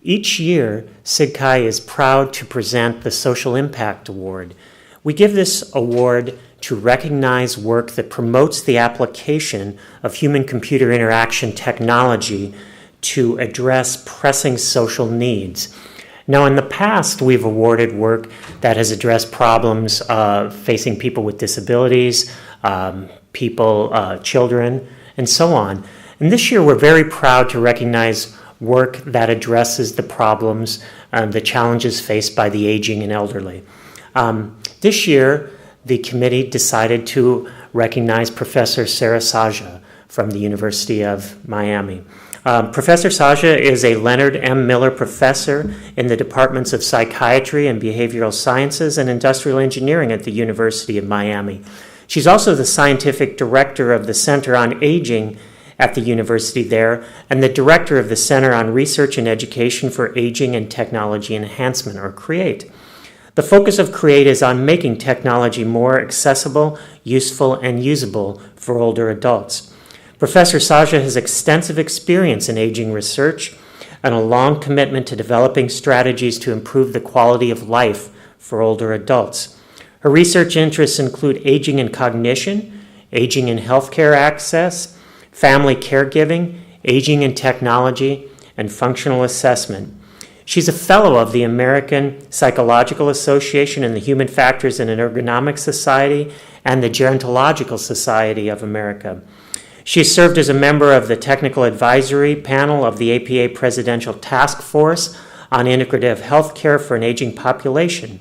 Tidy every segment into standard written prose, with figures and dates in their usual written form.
Each year, SIGCHI is proud to present the Social Impact Award. We give this award to recognize work that promotes the application of human-computer interaction technology to address pressing social needs. Now, in the past, we've awarded work that has addressed problems facing people with disabilities, children, and so on. And this year, we're very proud to recognize work that addresses the problems, the challenges faced by the aging and elderly. This year, the committee decided to recognize Professor Sara Czaja from the University of Miami. Professor Czaja is a Leonard M. Miller Professor in the Departments of Psychiatry and Behavioral Sciences and Industrial Engineering at the University of Miami. She's also the Scientific Director of the Center on Aging at the university there, and the Director of the Center on Research and Education for Aging and Technology Enhancement, or CREATE. The focus of CREATE is on making technology more accessible, useful, and usable for older adults. Professor Czaja has extensive experience in aging research and a long commitment to developing strategies to improve the quality of life for older adults. Her research interests include aging and cognition, aging and healthcare access, family caregiving, aging and technology, and functional assessment. She's a fellow of the American Psychological Association and the Human Factors and Ergonomics Society and the Gerontological Society of America. She has served as a member of the Technical Advisory Panel of the APA Presidential Task Force on Integrative Healthcare for an Aging Population.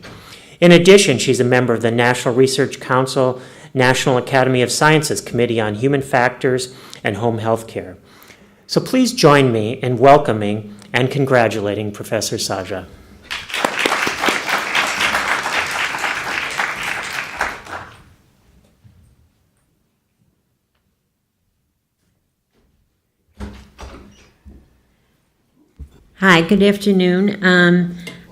In addition, she's a member of the National Research Council National Academy of Sciences Committee on Human Factors and Home Health Care. So please join me in welcoming and congratulating Professor Czaja. Hi, good afternoon.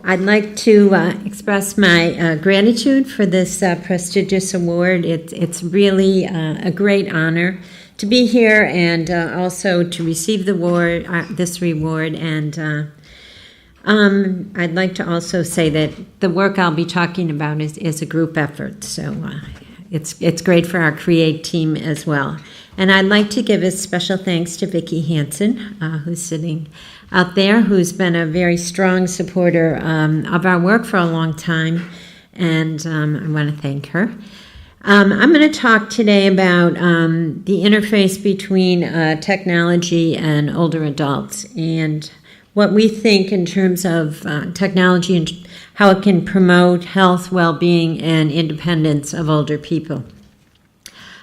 I'd like to express my gratitude for this prestigious award. It's really a great honor to be here and also to receive the award, this reward. And I'd like to also say that the work I'll be talking about is a group effort. So it's great for our CREATE team as well. And I'd like to give a special thanks to Vicki Hansen, who's sitting out there, who's been a very strong supporter of our work for a long time, and I want to thank her. I'm going to talk today about the interface between technology and older adults and what we think in terms of technology and how it can promote health, well-being, and independence of older people.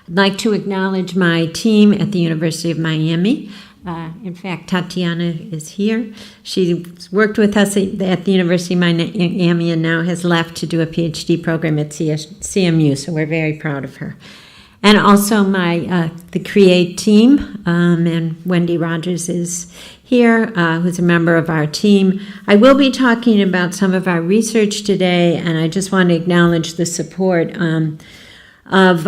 I'd like to acknowledge my team at the University of Miami. In fact, Tatiana is here. She's worked with us at the University of Miami and now has left to do a PhD program at CMU, so we're very proud of her. And also the CREATE team, and Wendy Rogers is here, who's a member of our team. I will be talking about some of our research today, and I just want to acknowledge the support of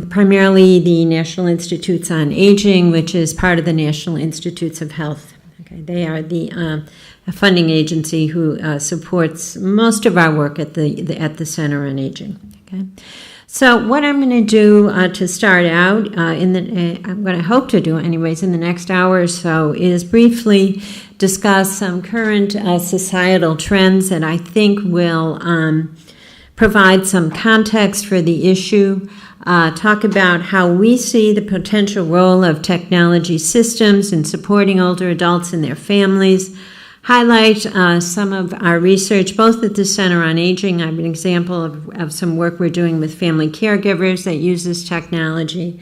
primarily the National Institutes on Aging, which is part of the National Institutes of Health. Okay, they are the funding agency who supports most of our work at the Center on Aging. Okay, so what I'm going to do to start out, what I hope to do anyways in the next hour or so, is briefly discuss some current societal trends that I think will provide some context for the issue, talk about how we see the potential role of technology systems in supporting older adults and their families, highlight some of our research, both at the Center on Aging. I have an example of some work we're doing with family caregivers that uses technology,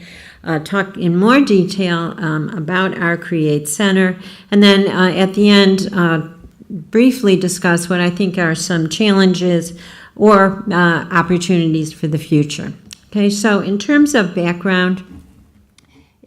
talk in more detail about our CREATE Center, and then at the end, briefly discuss what I think are some challenges or opportunities for the future. Okay, so in terms of background,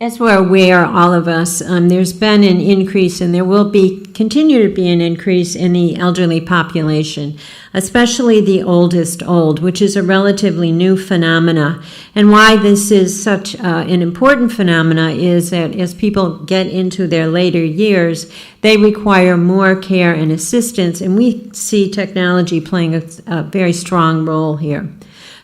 As we're aware, all of us, there's been an increase, and there will continue to be an increase in the elderly population, especially the oldest old, which is a relatively new phenomena. And why this is such an important phenomena is that as people get into their later years, they require more care and assistance, and we see technology playing a very strong role here.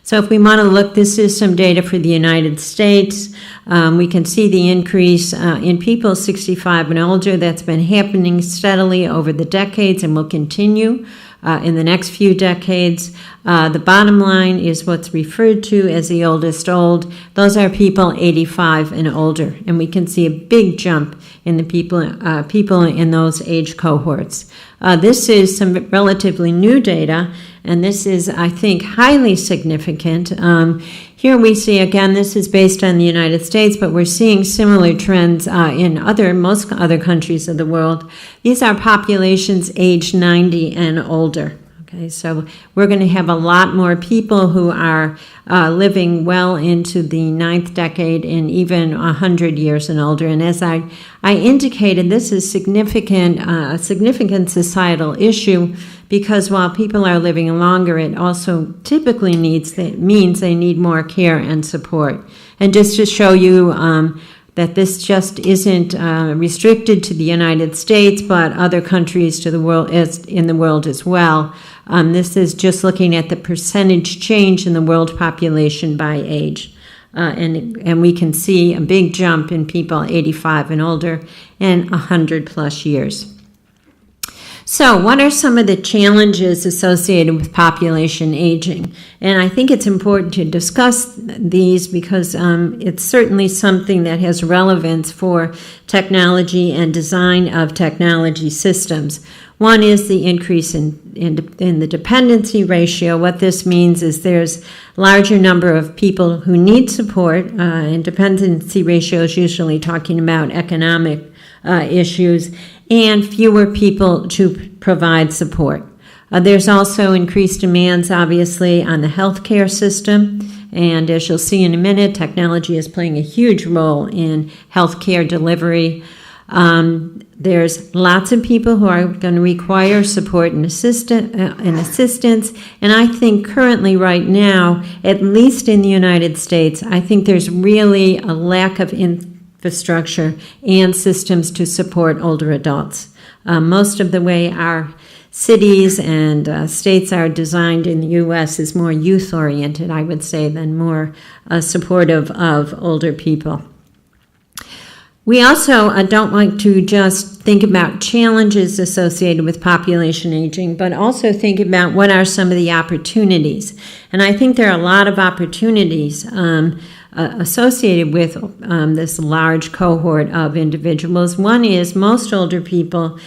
So if we want to look, this is some data for the United States. We can see the increase in people 65 and older. That's been happening steadily over the decades and will continue in the next few decades. The bottom line is what's referred to as the oldest old. Those are people 85 and older, and we can see a big jump in the people in those age cohorts. This is some relatively new data, and this is, I think, highly significant. Here we see, again, this is based on the United States, but we're seeing similar trends in most other countries of the world. These are populations aged 90 and older. Okay, so we're going to have a lot more people who are living well into the ninth decade and even 100 years and older. And as I indicated, this is a significant societal issue, because while people are living longer, it also typically means they need more care and support. And just to show you that this just isn't restricted to the United States, but other countries in the world as well. This is just looking at the percentage change in the world population by age. And we can see a big jump in people 85 and older and 100 plus years. So what are some of the challenges associated with population aging? And I think it's important to discuss these because it's certainly something that has relevance for technology and design of technology systems. One is the increase in the dependency ratio. What this means is there's a larger number of people who need support, and dependency ratio is usually talking about economic issues, and fewer people to provide support. There's also increased demands, obviously, on the healthcare system. And as you'll see in a minute, technology is playing a huge role in healthcare delivery. There's lots of people who are going to require support and assistance. And I think currently, right now, at least in the United States, I think there's really a lack of infrastructure and systems to support older adults. Most of the way our cities and states are designed in the U.S. is more youth-oriented, I would say, than more supportive of older people. We also don't like to just think about challenges associated with population aging, but also think about what are some of the opportunities. And I think there are a lot of opportunities associated with this large cohort of individuals. One is most older people,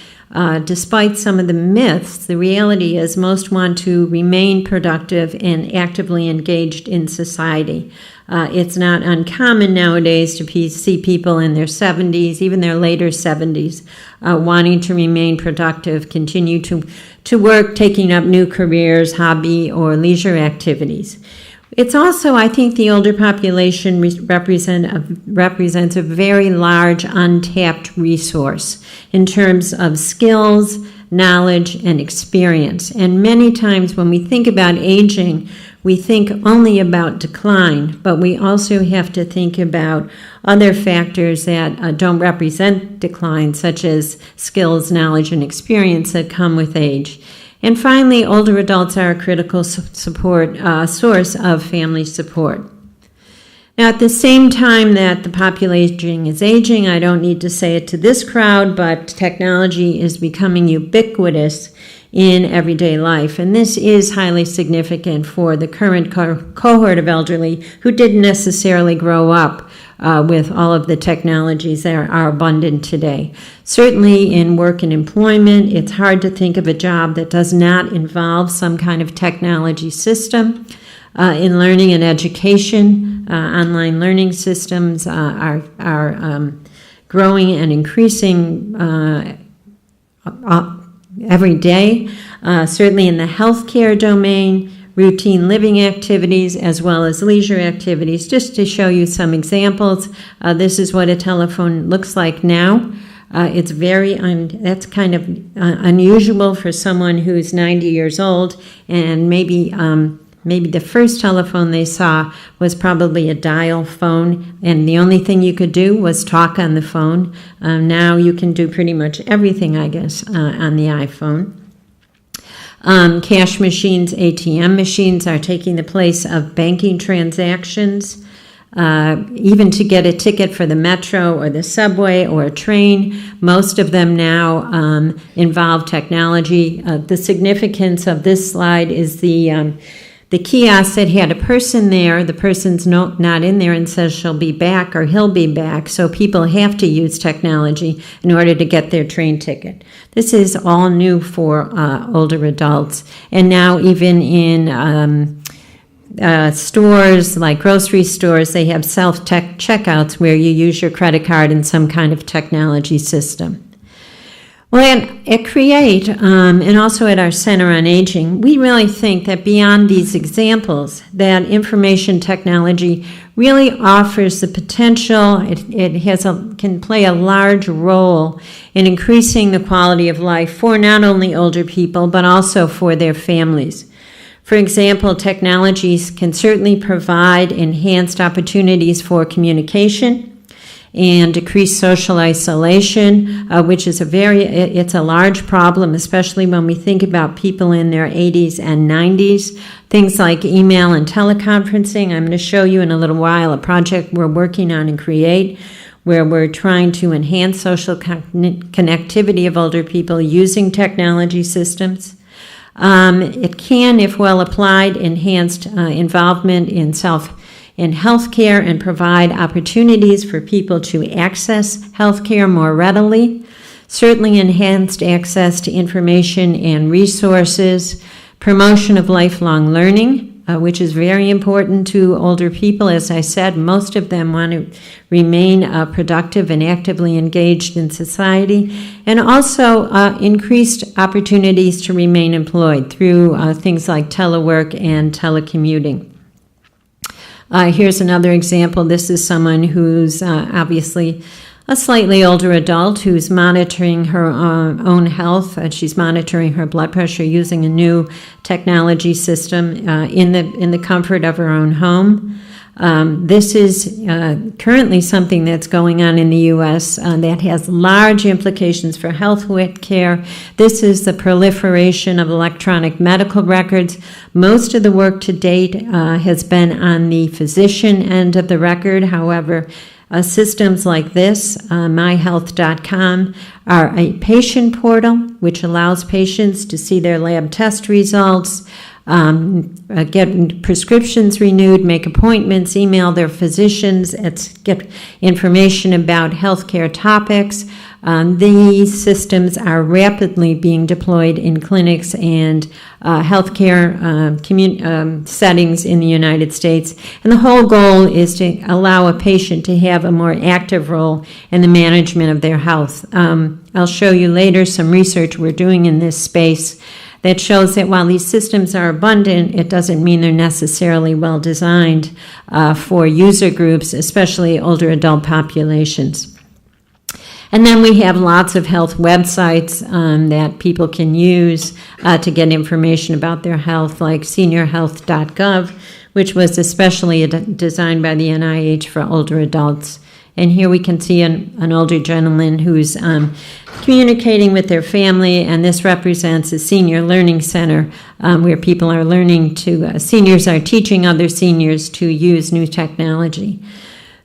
despite some of the myths, the reality is most want to remain productive and actively engaged in society. It's not uncommon nowadays to see people in their 70s, even their later 70s, wanting to remain productive, continue to work, taking up new careers, hobby, or leisure activities. It's also, I think, the older population represents a very large untapped resource in terms of skills, knowledge, and experience. And many times when we think about aging, we think only about decline, but we also have to think about other factors that don't represent decline, such as skills, knowledge, and experience that come with age. And finally, older adults are a critical source of family support. Now, at the same time that the population is aging, I don't need to say it to this crowd, but technology is becoming ubiquitous in everyday life. And this is highly significant for the current cohort of elderly who didn't necessarily grow up with all of the technologies that are abundant today. Certainly in work and employment, it's hard to think of a job that does not involve some kind of technology system. In learning and education, online learning systems are growing and increasing every day. Certainly in the healthcare domain, routine living activities as well as leisure activities. Just to show you some examples, this is what a telephone looks like now. It's that's kind of unusual for someone who's 90 years old, and maybe the first telephone they saw was probably a dial phone, and the only thing you could do was talk on the phone. Now you can do pretty much everything, I guess, on the iPhone. Cash machines, ATM machines are taking the place of banking transactions. Even to get a ticket for the metro or the subway or a train, most of them now involve technology. The significance of this slide is the kiosk that had a person there. The person's not in there and says she'll be back or he'll be back, so people have to use technology in order to get their train ticket. This is all new for older adults, and now even in stores like grocery stores, they have self-checkouts where you use your credit card in some kind of technology system. Well, at CREATE and also at our Center on Aging, we really think that beyond these examples, that information technology really offers the potential. It can play a large role in increasing the quality of life for not only older people, but also for their families. For example, technologies can certainly provide enhanced opportunities for communication and decrease social isolation, which is it's a large problem, especially when we think about people in their 80s and 90s. Things like email and teleconferencing. I'm going to show you in a little while a project we're working on in CREATE, where we're trying to enhance social connectivity of older people using technology systems. It can, if well applied, enhanced involvement in healthcare and provide opportunities for people to access healthcare more readily. Certainly enhanced access to information and resources, promotion of lifelong learning, which is very important to older people. As I said, most of them want to remain productive and actively engaged in society, and also increased opportunities to remain employed through things like telework and telecommuting. Here's another example. This is someone who's obviously a slightly older adult who's monitoring her own health. She's monitoring her blood pressure using a new technology system in the comfort of her own home. This is currently something that's going on in the U.S. That has large implications for health care. This is the proliferation of electronic medical records. Most of the work to date has been on the physician end of the record. However, systems like this, myhealth.com, are a patient portal which allows patients to see their lab test results, get prescriptions renewed, make appointments, email their physicians, get information about healthcare topics. These systems are rapidly being deployed in clinics and healthcare settings in the United States. And the whole goal is to allow a patient to have a more active role in the management of their health. I'll show you later some research we're doing in this space that shows that while these systems are abundant, it doesn't mean they're necessarily well designed for user groups, especially older adult populations. And then we have lots of health websites that people can use to get information about their health, like seniorhealth.gov, which was especially designed by the NIH for older adults. And here we can see an older gentleman who's communicating with their family, and this represents a senior learning center where people are learning seniors are teaching other seniors to use new technology.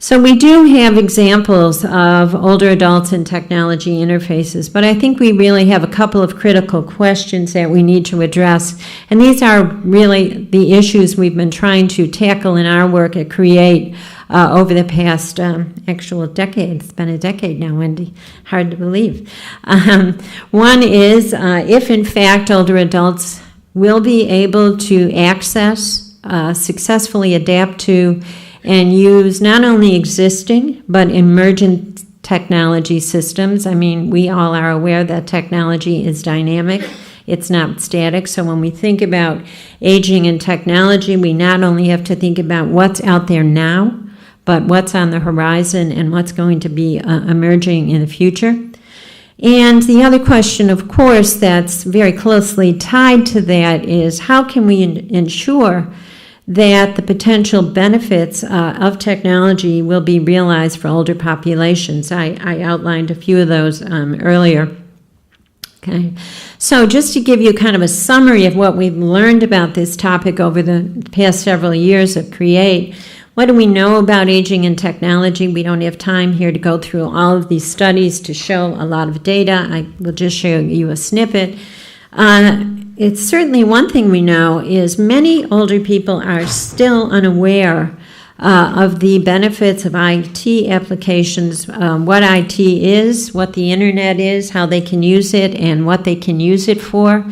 So we do have examples of older adults and technology interfaces, but I think we really have a couple of critical questions that we need to address. And these are really the issues we've been trying to tackle in our work at CREATE over the past actual decade. It's been a decade now, Wendy. Hard to believe. One is if, in fact, older adults will be able to access, successfully adapt to, and use not only existing but emergent technology systems. I mean, we all are aware that technology is dynamic. It's not static. So when we think about aging and technology, we not only have to think about what's out there now, but what's on the horizon and what's going to be emerging in the future. And the other question, of course, that's very closely tied to that is how can we ensure that the potential benefits of technology will be realized for older populations. I outlined a few of those earlier. Okay, so just to give you kind of a summary of what we've learned about this topic over the past several years of CREATE, what do we know about aging and technology? We don't have time here to go through all of these studies to show a lot of data. I will just show you a snippet. It's certainly one thing we know is many older people are still unaware of the benefits of IT applications, what IT is, what the internet is, how they can use it, and what they can use it for.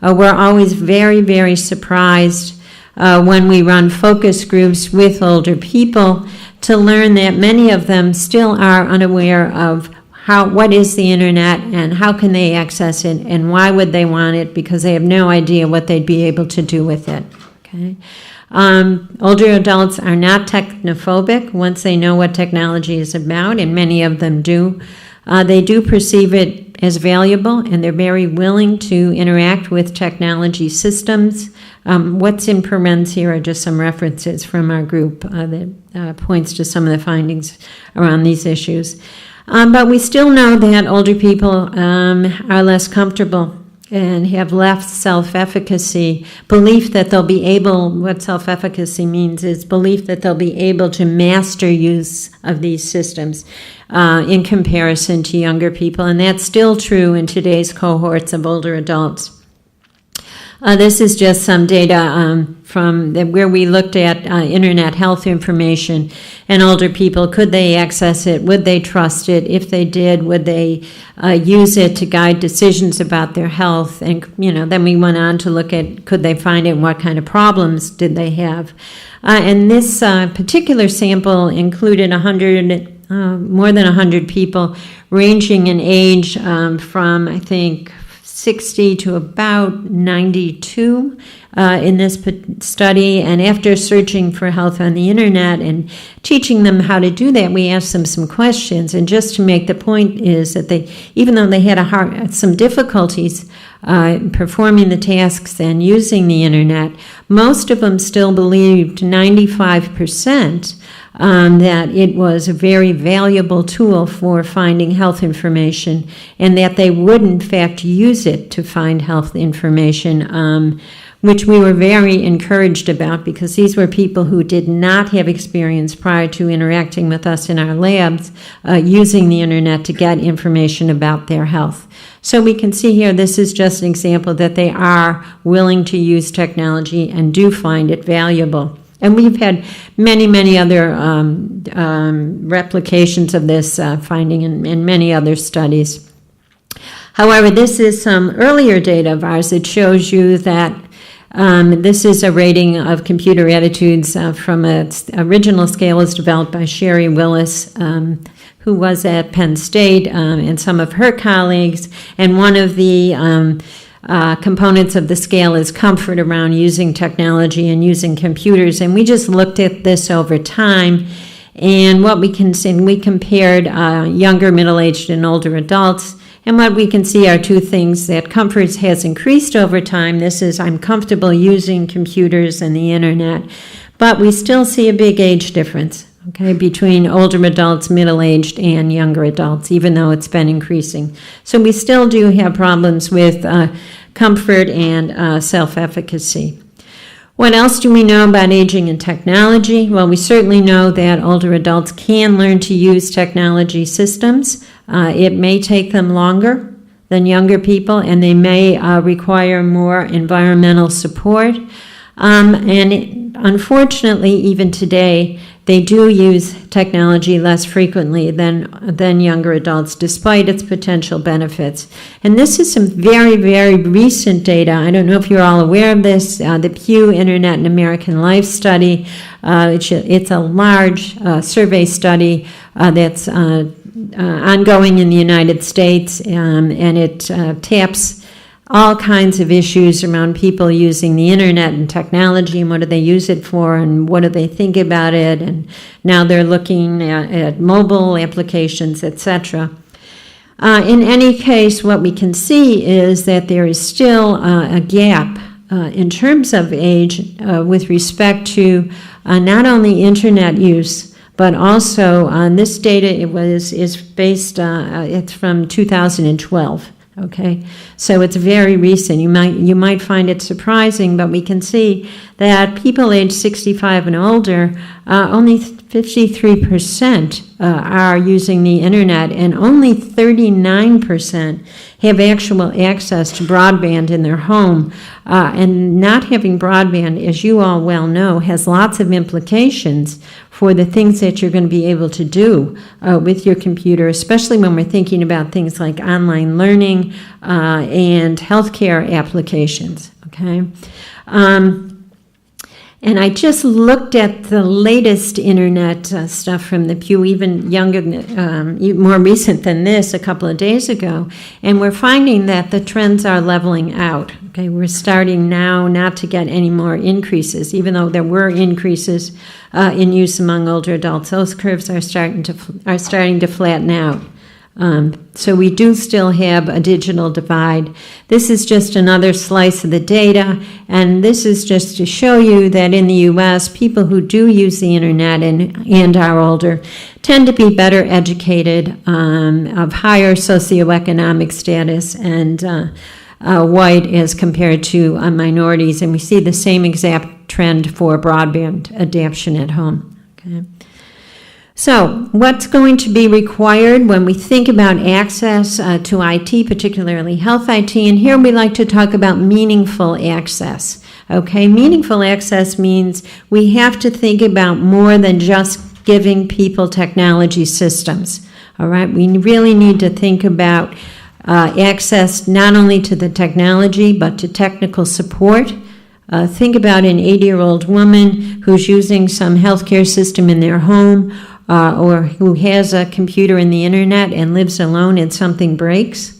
We're always very, very surprised when we run focus groups with older people to learn that many of them still are unaware of what is the internet and how can they access it and why would they want it, because they have no idea what they'd be able to do with it. Okay. Older adults are not technophobic once they know what technology is about, and many of them do. They do perceive it as valuable, and they're very willing to interact with technology systems. What's in parentheses here are just some references from our group that points to some of the findings around these issues. But we still know that older people are less comfortable and have less self-efficacy, belief that they'll be able, what self-efficacy means is belief that they'll be able to master use of these systems in comparison to younger people. And that's still true in today's cohorts of older adults. This is just some data from where we looked at internet health information and older people. Could they access it? Would they trust it? If they did, would they use it to guide decisions about their health? And then we went on to look at could they find it and what kind of problems did they have? And this particular sample included more than 100 people ranging in age from, I think, 60 to about 92 in this study. And after searching for health on the internet and teaching them how to do that, we asked them some questions. And just to make the point is that they, even though they had some difficulties performing the tasks and using the internet, most of them still believed, 95%, that it was a very valuable tool for finding health information, and that they would in fact use it to find health information, which we were very encouraged about, because these were people who did not have experience prior to interacting with us in our labs using the internet to get information about their health. So we can see here, this is just an example that they are willing to use technology and do find it valuable. And we've had many, many other replications of this finding in many other studies. However, this is some earlier data of ours that shows you that this is a rating of computer attitudes from an original scale was developed by Sherry Willis, who was at Penn State, and some of her colleagues. And one of the components of the scale is comfort around using technology and using computers. And we just looked at this over time. And what we can see, we compared younger, middle-aged, and older adults. And what we can see are two things, that comfort has increased over time. This is, I'm comfortable using computers and the internet. But we still see a big age difference, okay, between older adults, middle-aged, and younger adults, even though it's been increasing. So we still do have problems with comfort and self-efficacy. What else do we know about aging and technology? Well, we certainly know that older adults can learn to use technology systems. It may take them longer than younger people, and they may require more environmental support. Unfortunately, even today, they do use technology less frequently than younger adults, despite its potential benefits. And this is some very, very recent data. I don't know if you're all aware of this. The Pew Internet and American Life study. It's a large survey study that's ongoing in the United States, and it taps all kinds of issues around people using the internet and technology, and what do they use it for, and what do they think about it, and now they're looking at mobile applications, etc. In any case, what we can see is that there is still a gap in terms of age with respect to not only internet use, but also this data is based, it's from 2012. Okay, so it's very recent. You might find it surprising, but we can see that people aged 65 and older, only 53% are using the internet, and only 39% have actual access to broadband in their home. And not having broadband, as you all well know, has lots of implications for the things that you're going to be able to do with your computer, especially when we're thinking about things like online learning and healthcare applications, okay? And I just looked at the latest internet stuff from the Pew, even younger, more recent than this, a couple of days ago, and we're finding that the trends are leveling out. Okay, we're starting now not to get any more increases, even though there were increases in use among older adults. Those curves are starting to flatten out. So we do still have a digital divide. This is just another slice of the data, and this is just to show you that in the U.S., people who do use the internet and are older tend to be better educated, of higher socioeconomic status, and white as compared to minorities, and we see the same exact trend for broadband adoption at home. Okay. So what's going to be required when we think about access to IT, particularly health IT? And here we like to talk about meaningful access. Okay, meaningful access means we have to think about more than just giving people technology systems. All right, we really need to think about access not only to the technology but to technical support. Think about an 80-year-old woman who's using some healthcare system in their home, or who has a computer and the internet and lives alone and something breaks.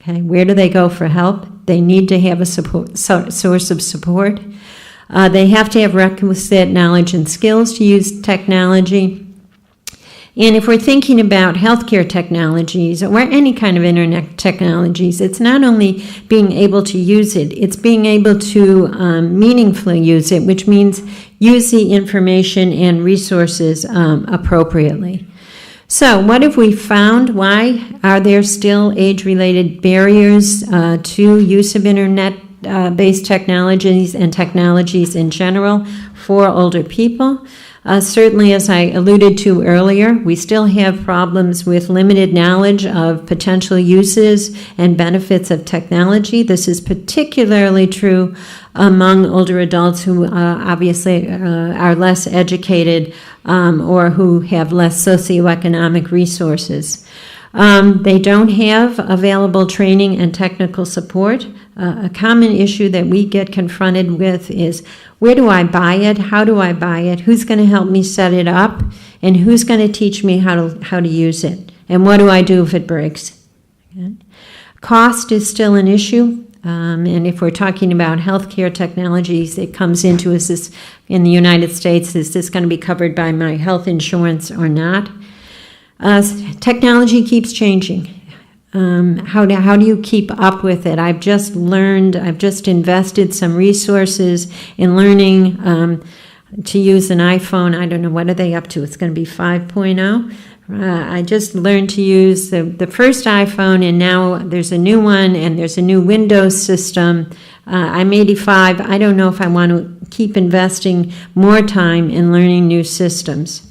Okay, where do they go for help? They need to have a source of support. They have to have requisite knowledge and skills to use technology. And if we're thinking about healthcare technologies or any kind of internet technologies, it's not only being able to use it, it's being able to meaningfully use it, which means use the information and resources appropriately. So what have we found? Why are there still age-related barriers to use of internet-based technologies and technologies in general for older people? Certainly, as I alluded to earlier, we still have problems with limited knowledge of potential uses and benefits of technology. This is particularly true among older adults who obviously are less educated or who have less socioeconomic resources. They don't have available training and technical support. A common issue that we get confronted with is, where do I buy it? How do I buy it? Who's going to help me set it up? And who's going to teach me how to use it? And what do I do if it breaks? Okay. Cost is still an issue. And if we're talking about healthcare technologies, it comes into, is this in the United States, is this going to be covered by my health insurance or not? Technology keeps changing. How do you keep up with it? I've just invested some resources in learning to use an iPhone. I don't know, what are they up to? It's going to be 5.0. I just learned to use the first iPhone, and now there's a new one, and there's a new Windows system. I'm 85. I don't know if I want to keep investing more time in learning new systems.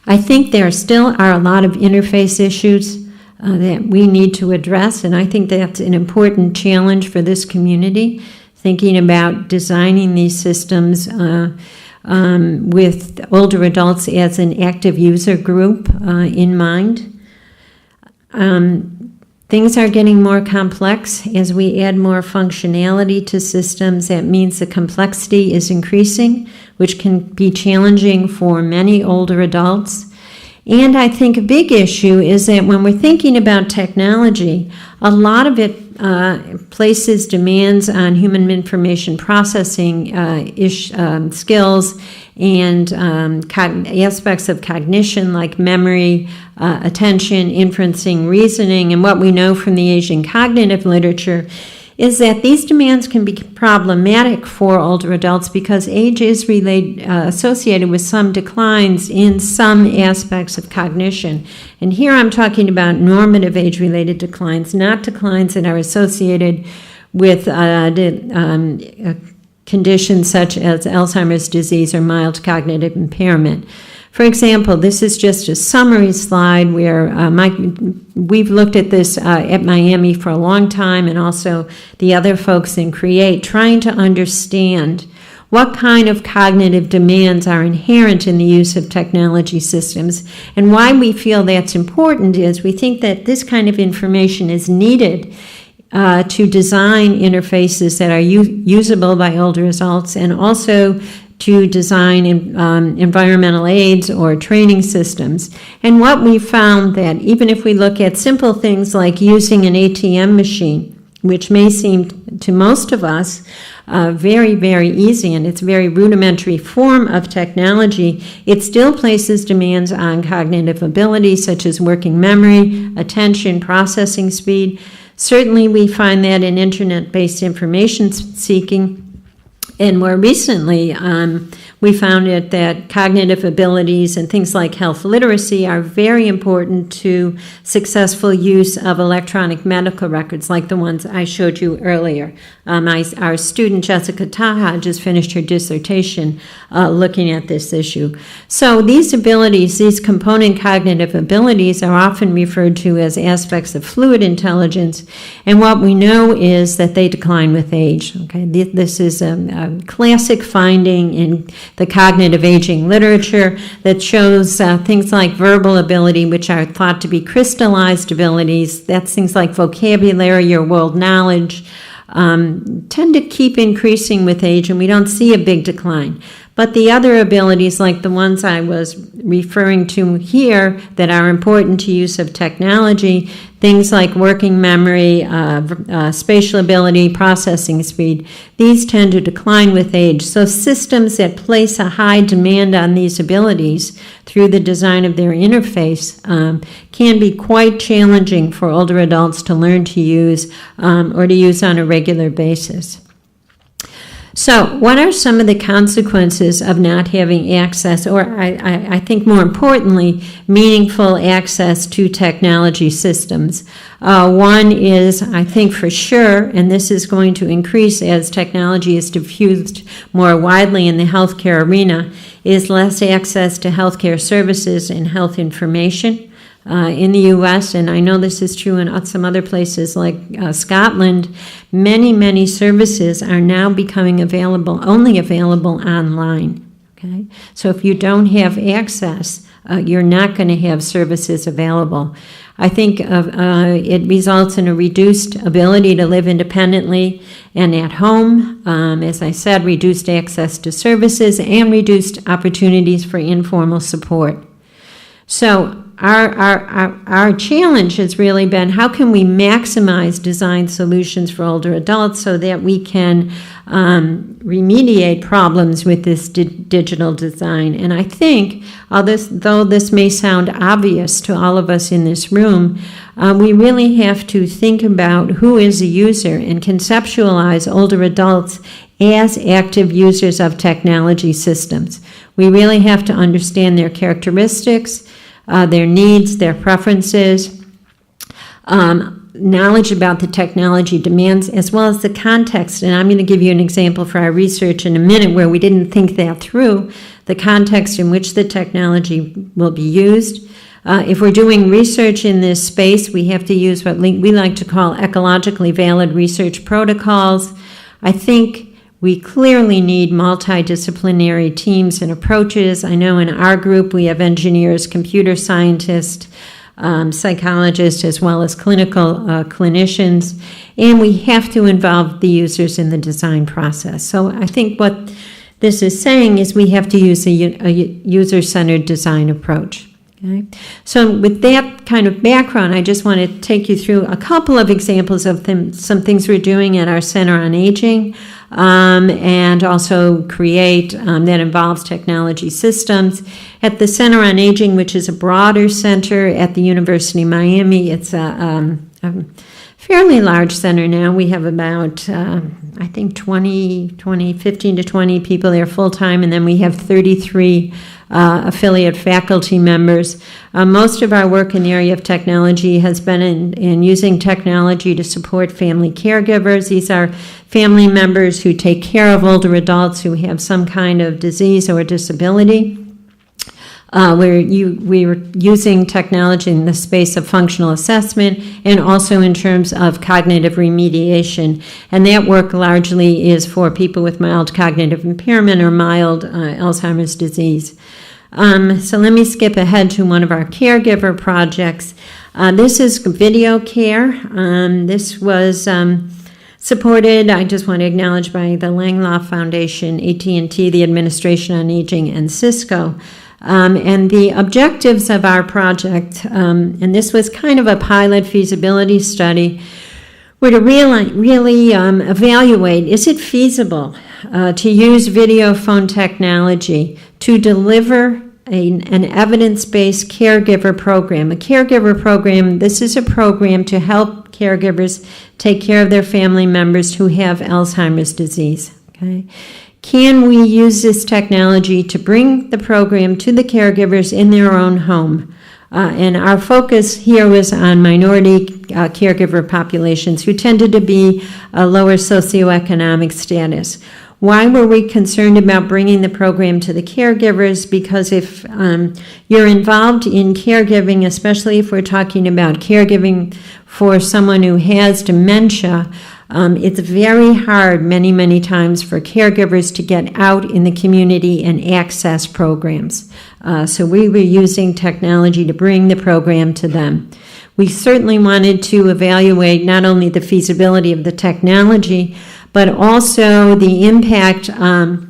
I think there still are a lot of interface issues that we need to address, and I think that's an important challenge for this community, thinking about designing these systems with older adults as an active user group in mind. Things are getting more complex as we add more functionality to systems. That means the complexity is increasing, which can be challenging for many older adults. And I think a big issue is that when we're thinking about technology, a lot of it places demands on human information processing skills and aspects of cognition like memory, attention, inferencing, reasoning. And what we know from the aging cognitive literature is that these demands can be problematic for older adults because age is associated with some declines in some aspects of cognition. And here I'm talking about normative age-related declines, not declines that are associated with conditions such as Alzheimer's disease or mild cognitive impairment. For example, this is just a summary slide where we've looked at this at Miami for a long time, and also the other folks in CREATE, trying to understand what kind of cognitive demands are inherent in the use of technology systems. And why we feel that's important is we think that this kind of information is needed to design interfaces that are usable by older adults, and also to design environmental aids or training systems. And what we found that even if we look at simple things like using an ATM machine, which may seem to most of us very, very easy, and it's a very rudimentary form of technology, it still places demands on cognitive abilities such as working memory, attention, processing speed. Certainly we find that in internet-based information seeking. And more recently, we found that cognitive abilities and things like health literacy are very important to successful use of electronic medical records, like the ones I showed you earlier. Our student, Sara Czaja, just finished her dissertation looking at this issue. So these abilities, these component cognitive abilities, are often referred to as aspects of fluid intelligence, and what we know is that they decline with age. Okay, this is a classic finding in the cognitive aging literature that shows things like verbal ability, which are thought to be crystallized abilities. That's things like vocabulary or world knowledge, tend to keep increasing with age, and we don't see a big decline. But the other abilities, like the ones I was referring to here that are important to use of technology, things like working memory, spatial ability, processing speed, these tend to decline with age. So systems that place a high demand on these abilities through the design of their interface can be quite challenging for older adults to learn to use or to use on a regular basis. So what are some of the consequences of not having access, or I think more importantly, meaningful access to technology systems? One is, I think for sure, and this is going to increase as technology is diffused more widely in the healthcare arena, is less access to healthcare services and health information. In the U.S., and I know this is true in some other places like Scotland, many services are now becoming only available online. Okay, so if you don't have access, you're not going to have services available. I think it results in a reduced ability to live independently and at home. As I said, reduced access to services and reduced opportunities for informal support. So our challenge has really been, how can we maximize design solutions for older adults so that we can remediate problems with this digital design? And I think, though this may sound obvious to all of us in this room, we really have to think about who is a user and conceptualize older adults as active users of technology systems. We really have to understand their characteristics, their needs, their preferences, knowledge about the technology demands, as well as the context. And I'm going to give you an example for our research in a minute where we didn't think that through, the context in which the technology will be used. If we're doing research in this space, we have to use what we like to call ecologically valid research protocols. I think we clearly need multidisciplinary teams and approaches. I know in our group we have engineers, computer scientists, psychologists, as well as clinical clinicians, and we have to involve the users in the design process. So I think what this is saying is we have to use a user-centered design approach. Okay. So with that kind of background, I just want to take you through a couple of examples of some things we're doing at our Center on Aging, and also create that involves technology systems. At the Center on Aging, which is a broader center at the University of Miami, it's a fairly large center now. We have about, I think, 15 to 20 people there full-time, and then we have 33 affiliate faculty members. Most of our work in the area of technology has been in using technology to support family caregivers. These are family members who take care of older adults who have some kind of disease or disability. We were using technology in the space of functional assessment and also in terms of cognitive remediation. And that work largely is for people with mild cognitive impairment or mild Alzheimer's disease. So let me skip ahead to one of our caregiver projects. This is Videocare. This was supported, I just want to acknowledge, by the Langlaw Foundation, AT&T, the Administration on Aging, and Cisco. And the objectives of our project, and this was kind of a pilot feasibility study, were to really evaluate, is it feasible to use video phone technology to deliver an evidence-based caregiver program. A caregiver program, this is a program to help caregivers take care of their family members who have Alzheimer's disease. Okay. Can we use this technology to bring the program to the caregivers in their own home? And our focus here was on minority caregiver populations who tended to be a lower socioeconomic status. Why were we concerned about bringing the program to the caregivers? Because if you're involved in caregiving, especially if we're talking about caregiving for someone who has dementia, it's very hard many times for caregivers to get out in the community and access programs. So we were using technology to bring the program to them. We certainly wanted to evaluate not only the feasibility of the technology, but also the impact of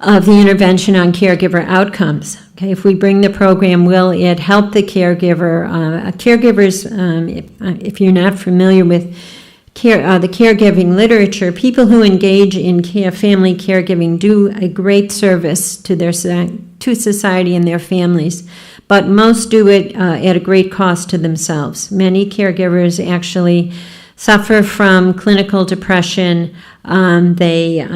the intervention on caregiver outcomes. Okay, if we bring the program, will it help the caregiver? Caregivers, if you're not familiar with the caregiving literature, people who engage in family caregiving do a great service to society and their families, but most do it at a great cost to themselves. Many caregivers actually suffer from clinical depression. They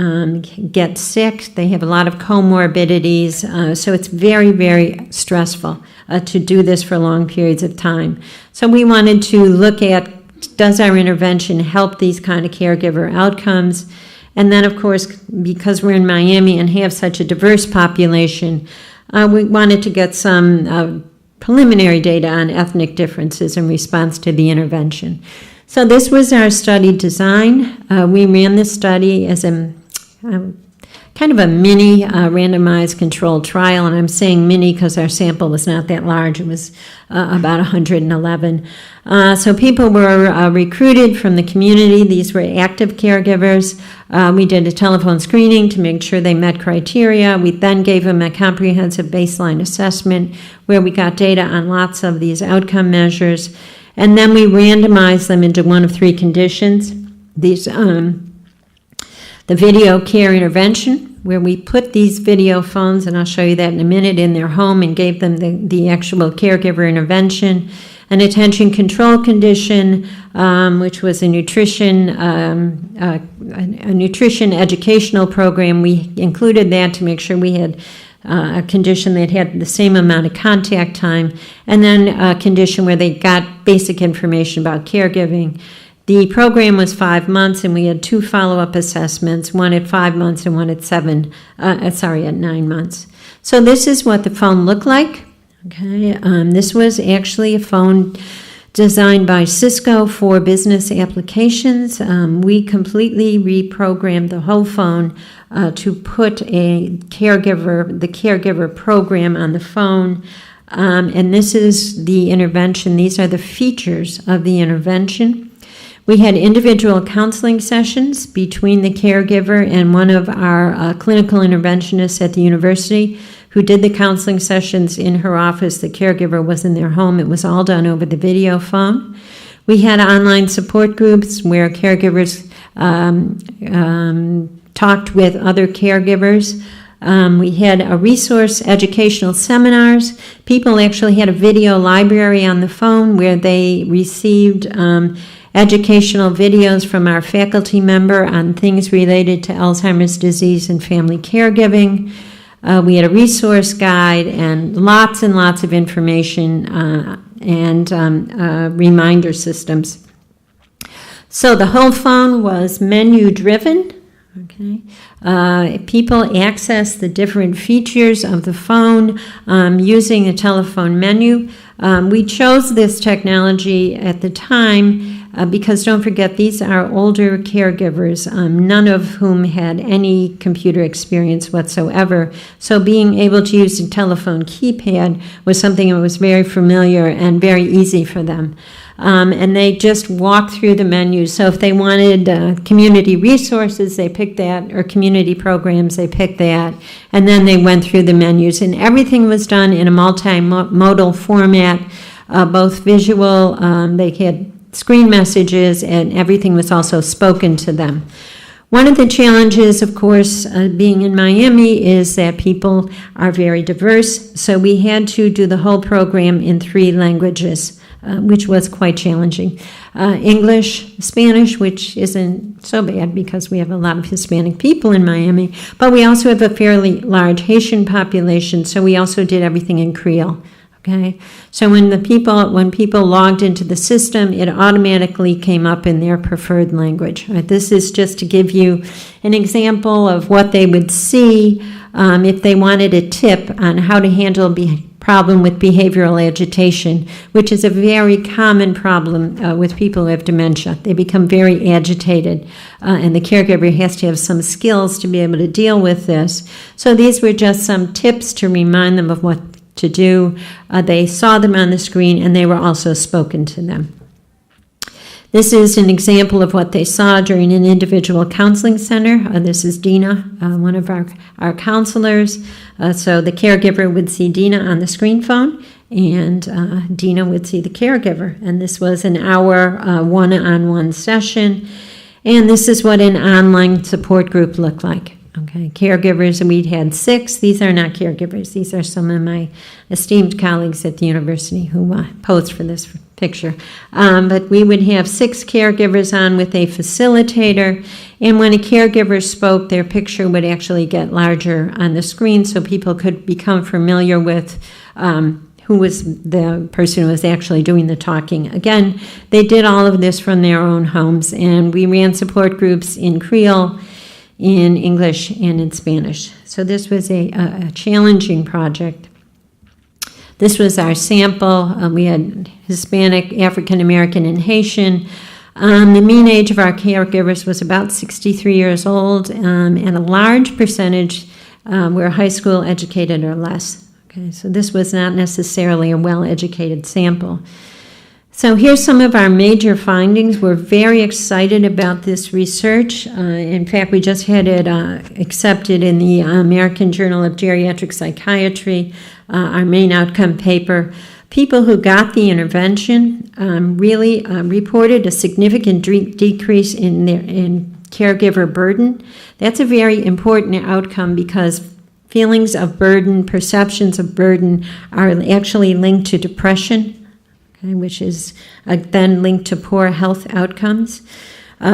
get sick. They have a lot of comorbidities. So it's very stressful to do this for long periods of time. So we wanted to look at, does our intervention help these kind of caregiver outcomes? And then, of course, because we're in Miami and have such a diverse population, we wanted to get some preliminary data on ethnic differences in response to the intervention. So this was our study design. We ran this study as a kind of a mini randomized controlled trial, and I'm saying mini because our sample was not that large. It was about 111. So people were recruited from the community. These were active caregivers. We did a telephone screening to make sure they met criteria. We then gave them a comprehensive baseline assessment where we got data on lots of these outcome measures. And then we randomized them into one of three conditions. These, the Videocare Intervention, where we put these video phones, and I'll show you that in a minute, in their home and gave them the actual caregiver intervention. An attention control condition, which was a nutrition educational program. We included that to make sure we had a condition that had the same amount of contact time, and then a condition where they got basic information about caregiving. The program was 5 months, and we had 2 follow-up assessments, one at 5 months and one at 9 months. So this is what the phone looked like. Okay, this was actually a phone designed by Cisco for business applications. We completely reprogrammed the whole phone to put the caregiver program on the phone. And this is the intervention. These are the features of the intervention. We had individual counseling sessions between the caregiver and one of our clinical interventionists at the university who did the counseling sessions in her office. The caregiver was in their home. It was all done over the video phone. We had online support groups where caregivers talked with other caregivers. We had a resource educational seminars. People actually had a video library on the phone where they received educational videos from our faculty member on things related to Alzheimer's disease and family caregiving. We had a resource guide and lots of information and reminder systems. So the whole phone was menu driven. Okay. People access the different features of the phone using a telephone menu. We chose this technology at the time because don't forget, these are older caregivers, none of whom had any computer experience whatsoever. So being able to use a telephone keypad was something that was very familiar and very easy for them. And they just walked through the menus. So if they wanted community resources, they picked that, or community programs, they picked that, and then they went through the menus. And everything was done in a multimodal format, both visual, they had screen messages, and everything was also spoken to them. One of the challenges, of course, being in Miami is that people are very diverse, so we had to do the whole program in 3 languages, which was quite challenging. English, Spanish, which isn't so bad because we have a lot of Hispanic people in Miami, but we also have a fairly large Haitian population, so we also did everything in Creole. Okay, so when people logged into the system, it automatically came up in their preferred language. Right? This is just to give you an example of what they would see if they wanted a tip on how to handle problem with behavioral agitation, which is a very common problem with people who have dementia. They become very agitated, and the caregiver has to have some skills to be able to deal with this. So these were just some tips to remind them of what to do. They saw them on the screen, and they were also spoken to them. This is an example of what they saw during an individual counseling center. This is Dina, one of our counselors. So the caregiver would see Dina on the screen phone, and Dina would see the caregiver. And this was an hour one-on-one session. And this is what an online support group looked like. Okay, caregivers, and we'd had 6. These are not caregivers. These are some of my esteemed colleagues at the university who posed for this picture. But we would have 6 caregivers on with a facilitator, and when a caregiver spoke, their picture would actually get larger on the screen so people could become familiar with who was the person who was actually doing the talking. Again, they did all of this from their own homes, and we ran support groups in Creole, in English, and in Spanish. So this was a challenging project. This was our sample. We had Hispanic, African American, and Haitian. The mean age of our caregivers was about 63 years old, and a large percentage were high school educated or less. Okay, so this was not necessarily a well-educated sample. So here's some of our major findings. We're very excited about this research. In fact, we just had it accepted in the American Journal of Geriatric Psychiatry, our main outcome paper. People who got the intervention really reported a significant decrease in caregiver burden. That's a very important outcome because feelings of burden, perceptions of burden are actually linked to depression, which is then linked to poor health outcomes.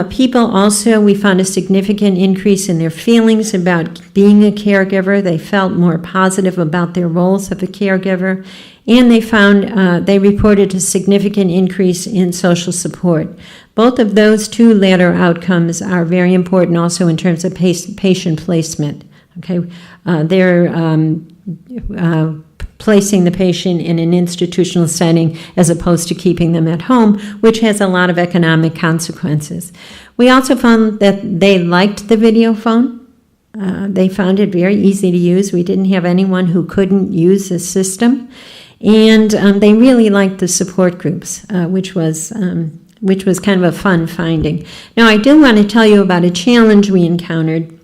People also, we found a significant increase in their feelings about being a caregiver. They felt more positive about their roles of a caregiver, and they found, they reported a significant increase in social support. Both of those 2 latter outcomes are very important also in terms of patient placement. Okay, they're placing the patient in an institutional setting as opposed to keeping them at home, which has a lot of economic consequences. We also found that they liked the video phone. They found it very easy to use. We didn't have anyone who couldn't use the system. And they really liked the support groups, which was kind of a fun finding. Now, I do want to tell you about a challenge we encountered.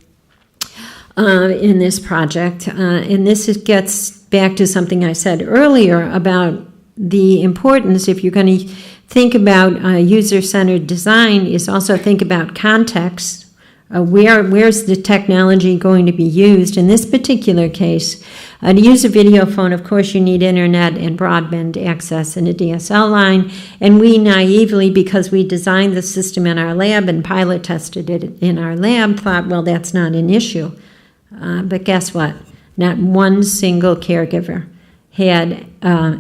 in this project. And this gets back to something I said earlier about the importance, if you're going to think about user-centered design, is also think about context. Where's the technology going to be used? In this particular case, to use a video phone, of course, you need internet and broadband access and a DSL line. And we naively, because we designed the system in our lab and pilot tested it in our lab, thought, well, that's not an issue. But guess what? Not one single caregiver had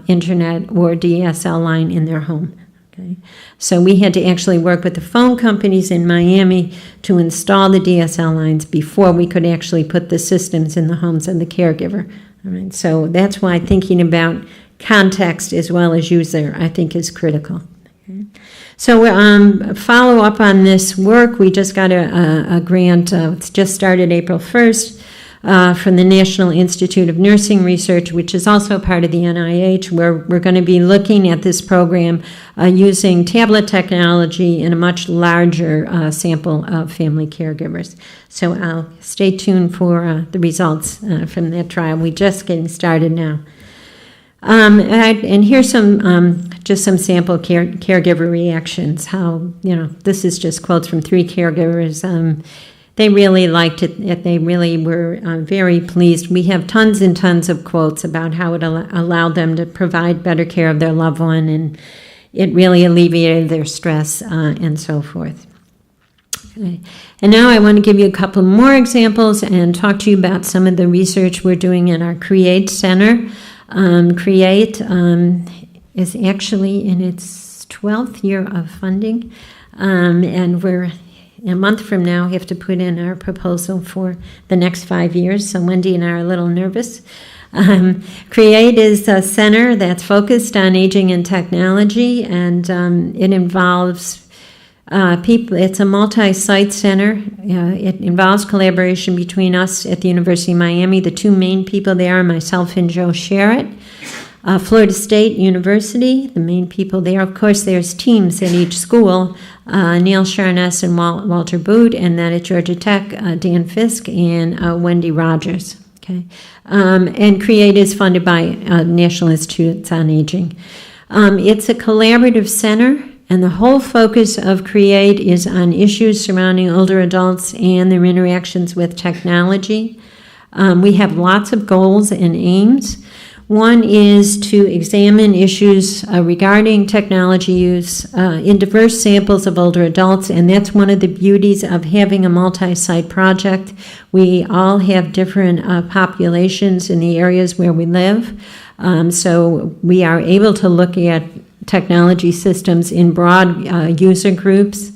internet or DSL line in their home. Okay. So we had to actually work with the phone companies in Miami to install the DSL lines before we could actually put the systems in the homes of the caregiver. All right. So that's why thinking about context as well as user, I think, is critical. Okay. So follow up on this work. We just got a grant. It's just started April 1st. From the National Institute of Nursing Research, which is also part of the NIH, where we're going to be looking at this program using tablet technology in a much larger sample of family caregivers. So I'll stay tuned for the results from that trial. We're just getting started now. And here's some just some sample caregiver reactions. How, this is just quotes from 3 caregivers. They really liked it. They really were very pleased. We have tons and tons of quotes about how it allowed them to provide better care of their loved one, and it really alleviated their stress and so forth. Okay. And now I want to give you a couple more examples and talk to you about some of the research we're doing in our CREATE Center. CREATE is actually in its 12th year of funding, and we're a month from now, we have to put in our proposal for the next 5 years, so Wendy and I are a little nervous. CREATE is a center that's focused on aging and technology, and it involves people. It's a multi-site center. It involves collaboration between us at the University of Miami. The 2 main people there are myself and Joe Sherritt. Florida State University, the main people there. Of course, there's teams at each school, Neil Sharness and Walter Boot, and then at Georgia Tech, Dan Fisk and Wendy Rogers. Okay, and CREATE is funded by National Institutes on Aging. It's a collaborative center, and the whole focus of CREATE is on issues surrounding older adults and their interactions with technology. We have lots of goals and aims. One is to examine issues regarding technology use in diverse samples of older adults, and that's one of the beauties of having a multi-site project. We all have different populations in the areas where we live, so we are able to look at technology systems in broad user groups.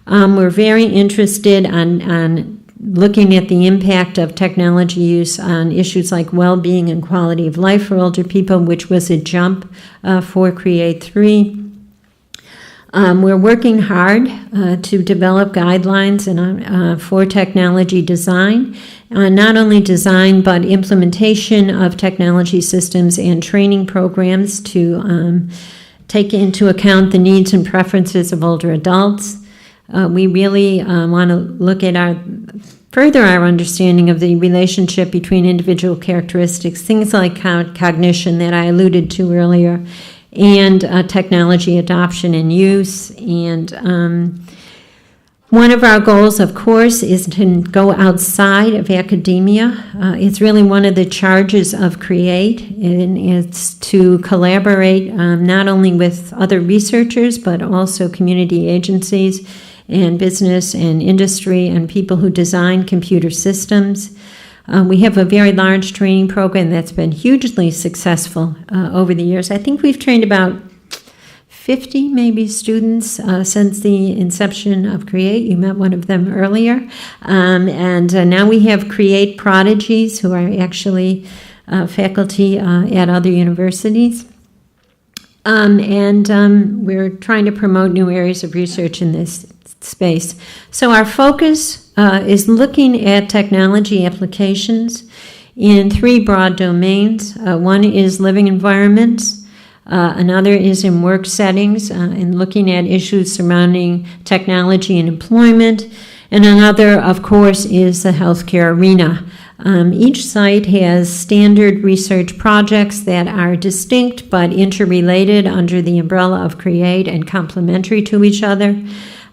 We're very interested on looking at the impact of technology use on issues like well-being and quality of life for older people, which was a jump for CREATE 3. We're working hard to develop guidelines for technology design, not only design but implementation of technology systems and training programs to take into account the needs and preferences of older adults. We really want to look at further our understanding of the relationship between individual characteristics, things like cognition that I alluded to earlier, and technology adoption and use. And one of our goals, of course, is to go outside of academia. It's really one of the charges of CREATE, and it's to collaborate not only with other researchers, but also community agencies and business and industry and people who design computer systems. We have a very large training program that's been hugely successful over the years. I think we've trained about 50 maybe students since the inception of CREATE. You met one of them earlier. And now we have CREATE prodigies who are actually faculty at other universities. And we're trying to promote new areas of research in this space. So our focus is looking at technology applications in 3 broad domains. One is living environments. Another is in work settings and looking at issues surrounding technology and employment. And another, of course, is the healthcare arena. Each site has standard research projects that are distinct but interrelated under the umbrella of CREATE and complementary to each other.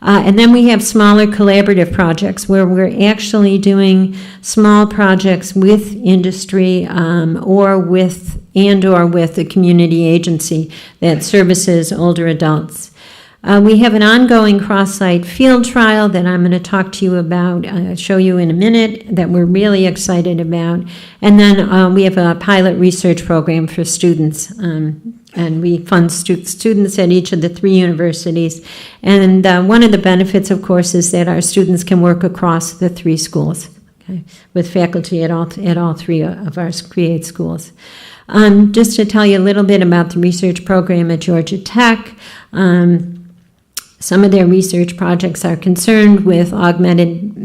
And then we have smaller collaborative projects where we're actually doing small projects with industry or with a community agency that services older adults. We have an ongoing cross-site field trial that I'm going to talk to you about, show you in a minute, that we're really excited about. And then we have a pilot research program for students, and we fund students at each of the 3 universities. And one of the benefits, of course, is that our students can work across the 3 schools, okay, with faculty at all 3 of our CREATE schools. Just to tell you a little bit about the research program at Georgia Tech, some of their research projects are concerned with augmented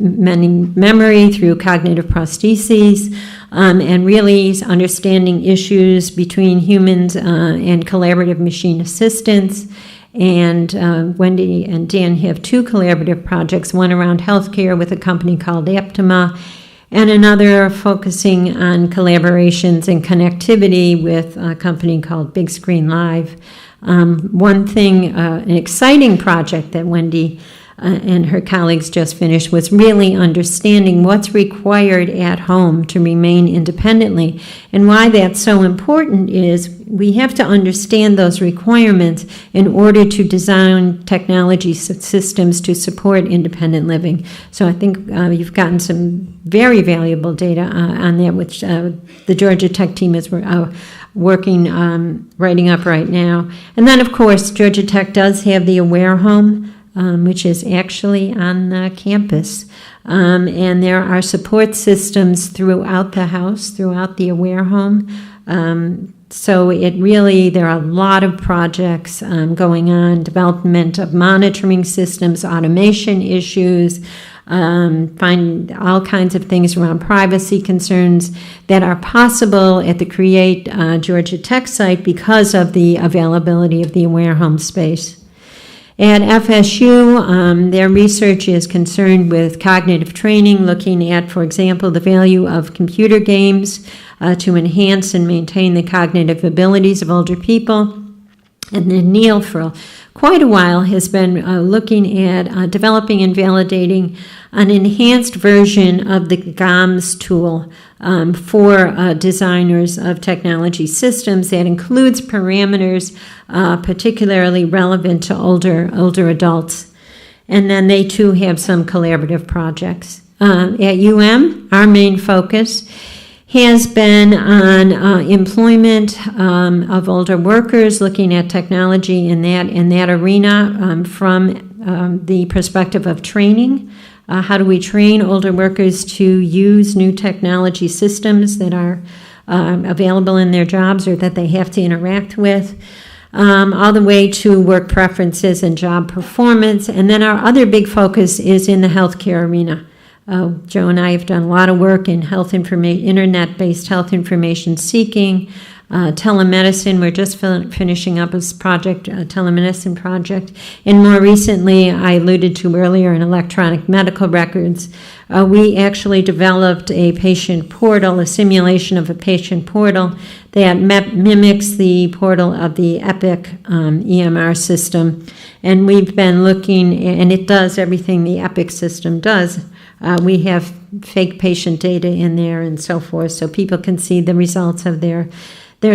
memory through cognitive prostheses, and really understanding issues between humans and collaborative machine assistants. And Wendy and Dan have 2 collaborative projects, one around healthcare with a company called Aptima, and another focusing on collaborations and connectivity with a company called Big Screen Live. One thing, an exciting project that Wendy and her colleagues just finished was really understanding what's required at home to remain independently. And why that's so important is we have to understand those requirements in order to design technology systems to support independent living. So I think you've gotten some very valuable data on that, which the Georgia Tech team is working writing up right now. And then, of course, Georgia Tech does have the Aware Home, which is actually on the campus. And there are support systems throughout the house, throughout the Aware Home. So there are a lot of projects going on, development of monitoring systems, automation issues, find all kinds of things around privacy concerns that are possible at the CREATE Georgia Tech site because of the availability of the Aware Home space. At FSU, their research is concerned with cognitive training, looking at, for example, the value of computer games to enhance and maintain the cognitive abilities of older people. And then Neil, for quite a while, has been looking at developing and validating an enhanced version of the GOMS tool for designers of technology systems that includes parameters particularly relevant to older adults. And then they too have some collaborative projects. At our main focus has been on employment of older workers, looking at technology in that arena from the perspective of training. How do we train older workers to use new technology systems that are available in their jobs or that they have to interact with, all the way to work preferences and job performance. And then our other big focus is in the healthcare arena. Joe and I have done a lot of work in internet-based health information seeking, telemedicine. We're just finishing up this project, a telemedicine project. And more recently, I alluded to earlier, in electronic medical records. We actually developed a patient portal, a simulation of a patient portal that mimics the portal of the Epic EMR system. And we've been looking, and it does everything the Epic system does. We have fake patient data in there and so forth, so people can see the results of their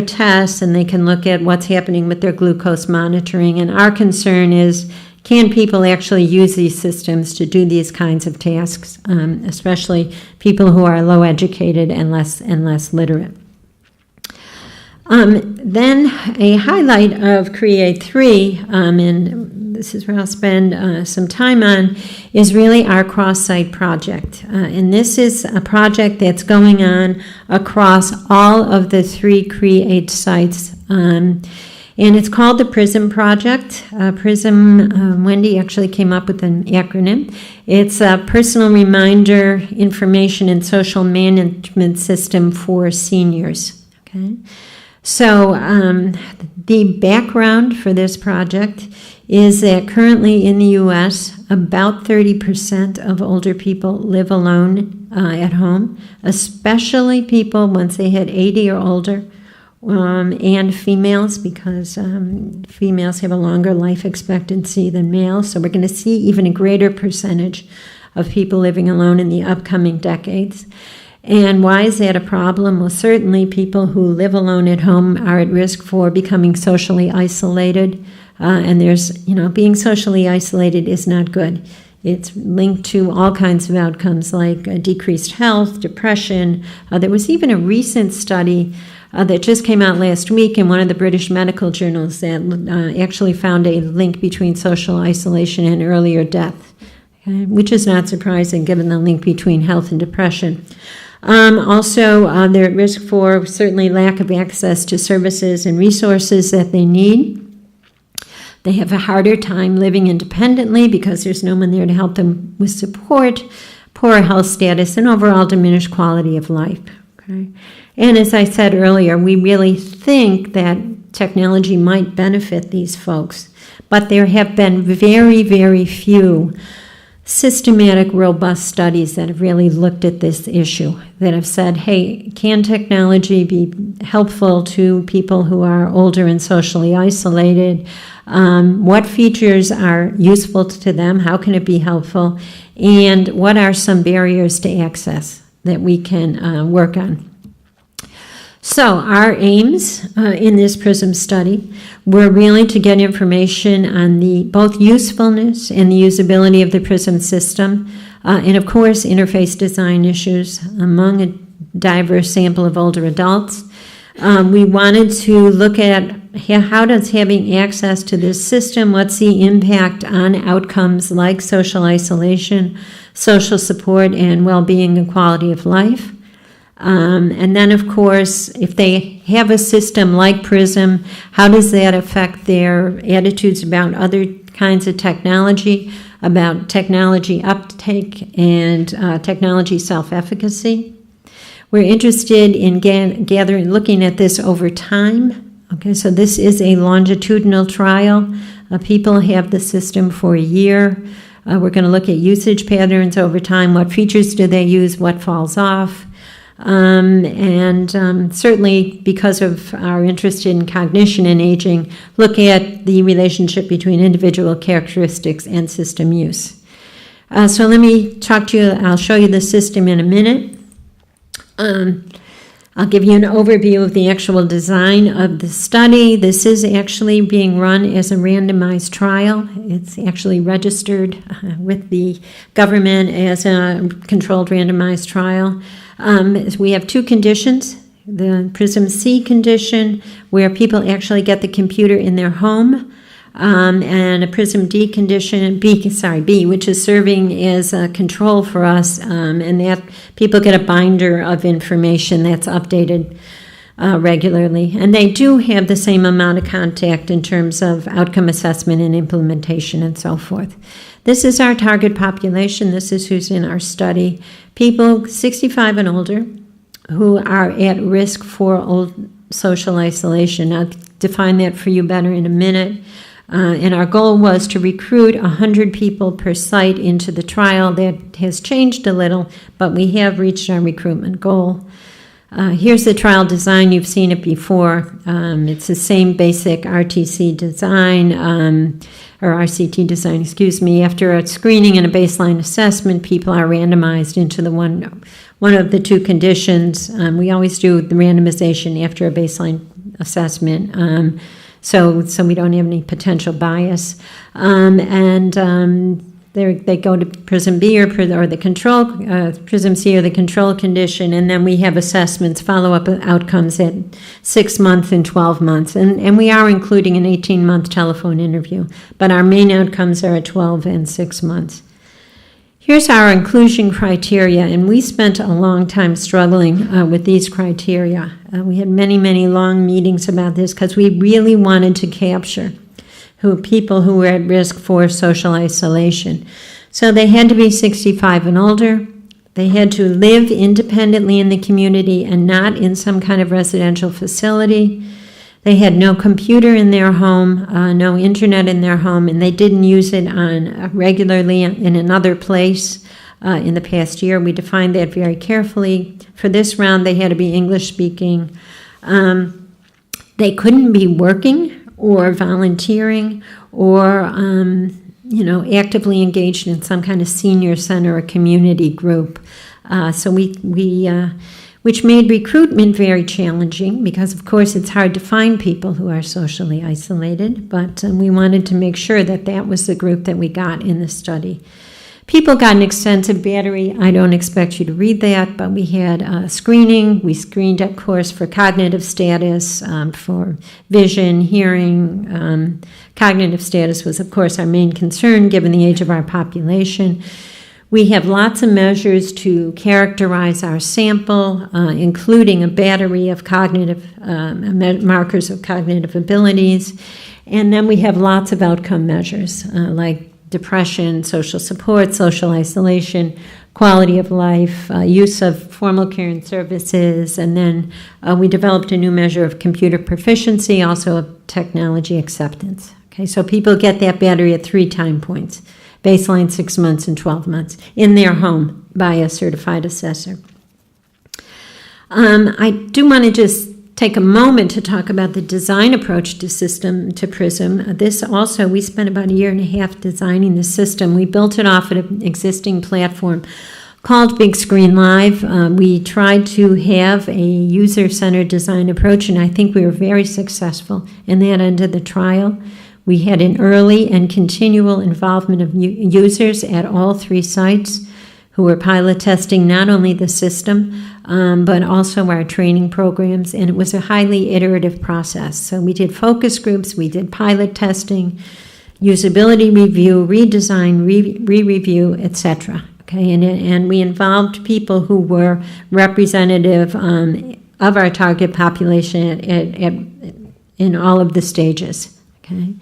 tests, and they can look at what's happening with their glucose monitoring. And our concern is, can people actually use these systems to do these kinds of tasks, especially people who are low educated and less literate. Then a highlight of CREATE 3, and this is where I'll spend some time on, is really our cross-site project. And this is a project that's going on across all of the 3 CREATE sites. And it's called the PRISM Project. PRISM, Wendy actually came up with an acronym. It's a personal reminder, information, and social management system for seniors. Okay. So the background for this project is that currently in the U.S., about 30% of older people live alone at home, especially people once they hit 80 or older, and females, because females have a longer life expectancy than males. So we're going to see even a greater percentage of people living alone in the upcoming decades. And why is that a problem? Well, certainly people who live alone at home are at risk for becoming socially isolated. And there's, being socially isolated is not good. It's linked to all kinds of outcomes like decreased health, depression. There was even a recent study that just came out last week in one of the British medical journals that actually found a link between social isolation and earlier death, which is not surprising given the link between health and depression. Also, they're at risk for certainly lack of access to services and resources that they need. They have a harder time living independently because there's no one there to help them with support, poor health status, and overall diminished quality of life. Okay? And as I said earlier, we really think that technology might benefit these folks, but there have been very, very few systematic, robust studies that have really looked at this issue, that have said, hey, can technology be helpful to people who are older and socially isolated? What features are useful to them? How can it be helpful? And what are some barriers to access that we can work on? So our aims in this PRISM study were really to get information on the both usefulness and the usability of the PRISM system, and of course interface design issues among a diverse sample of older adults. We wanted to look at how does having access to this system, what's the impact on outcomes like social isolation, social support, and well-being and quality of life. And then, of course, if they have a system like PRISM, how does that affect their attitudes about other kinds of technology, about technology uptake and technology self-efficacy? We're interested in looking at this over time. Okay, so this is a longitudinal trial. People have the system for a year. We're going to look at usage patterns over time. What features do they use? What falls off? Certainly because of our interest in cognition and aging, look at the relationship between individual characteristics and system use. So let me talk to you, I'll show you the system in a minute. I'll give you an overview of the actual design of the study. This is actually being run as a randomized trial. It's actually registered with the government as a controlled randomized trial. We have two conditions. The PRISM C condition, where people actually get the computer in their home, and a PRISM D condition, B, which is serving as a control for us, and that people get a binder of information that's updated regularly. And they do have the same amount of contact in terms of outcome assessment and implementation and so forth. This is our target population. This is who's in our study. People 65 and older who are at risk for old social isolation. I'll define that for you better in a minute. And our goal was to recruit 100 people per site into the trial. That has changed a little, but we have reached our recruitment goal. Here's the trial design. You've seen it before. It's the same basic RTC design, or RCT design, After a screening and a baseline assessment, people are randomized into the one of the two conditions. We always do the randomization after a baseline assessment, so we don't have any potential bias. They go to PRISM B or the control, PRISM C or the control condition, and then we have assessments, follow-up outcomes at 6 months and 12 months. And we are including an 18-month telephone interview, but our main outcomes are at 12 and 6 months. Here's our inclusion criteria, and we spent a long time struggling with these criteria. We had many, many long meetings about this because we really wanted to capture people who were at risk for social isolation. So they had to be 65 and older. They had to live independently in the community and not in some kind of residential facility. They had no computer in their home, no internet in their home, and they didn't use it regularly in another place in the past year. We defined that very carefully. For this round, they had to be English speaking. They couldn't be working or volunteering or actively engaged in some kind of senior center or community group. Which made recruitment very challenging because, of course, it's hard to find people who are socially isolated, but we wanted to make sure that that was the group that we got in the study. People got an extensive battery. I don't expect you to read that, but we had screening. We screened, of course, for cognitive status, for vision, hearing. Cognitive status was, of course, our main concern given the age of our population. We have lots of measures to characterize our sample, including a battery of cognitive markers of cognitive abilities. And then we have lots of outcome measures like depression, social support, social isolation, quality of life, use of formal care and services. And then we developed a new measure of computer proficiency, also of technology acceptance. Okay, so people get that battery at 3 time points. Baseline 6 months and 12 months in their home by a certified assessor. I do want to just take a moment to talk about the design approach to PRISM. This also, we spent about 1.5 years designing the system. We built it off of an existing platform called Big Screen Live. We tried to have a user-centered design approach, and I think we were very successful in that end of the trial. We had an early and continual involvement of users at all 3 sites who were pilot testing not only the system, but also our training programs, and it was a highly iterative process. So we did focus groups, we did pilot testing, usability review, redesign, re-review, etc. Okay, and we involved people who were representative of our target population in all of the stages. Okay,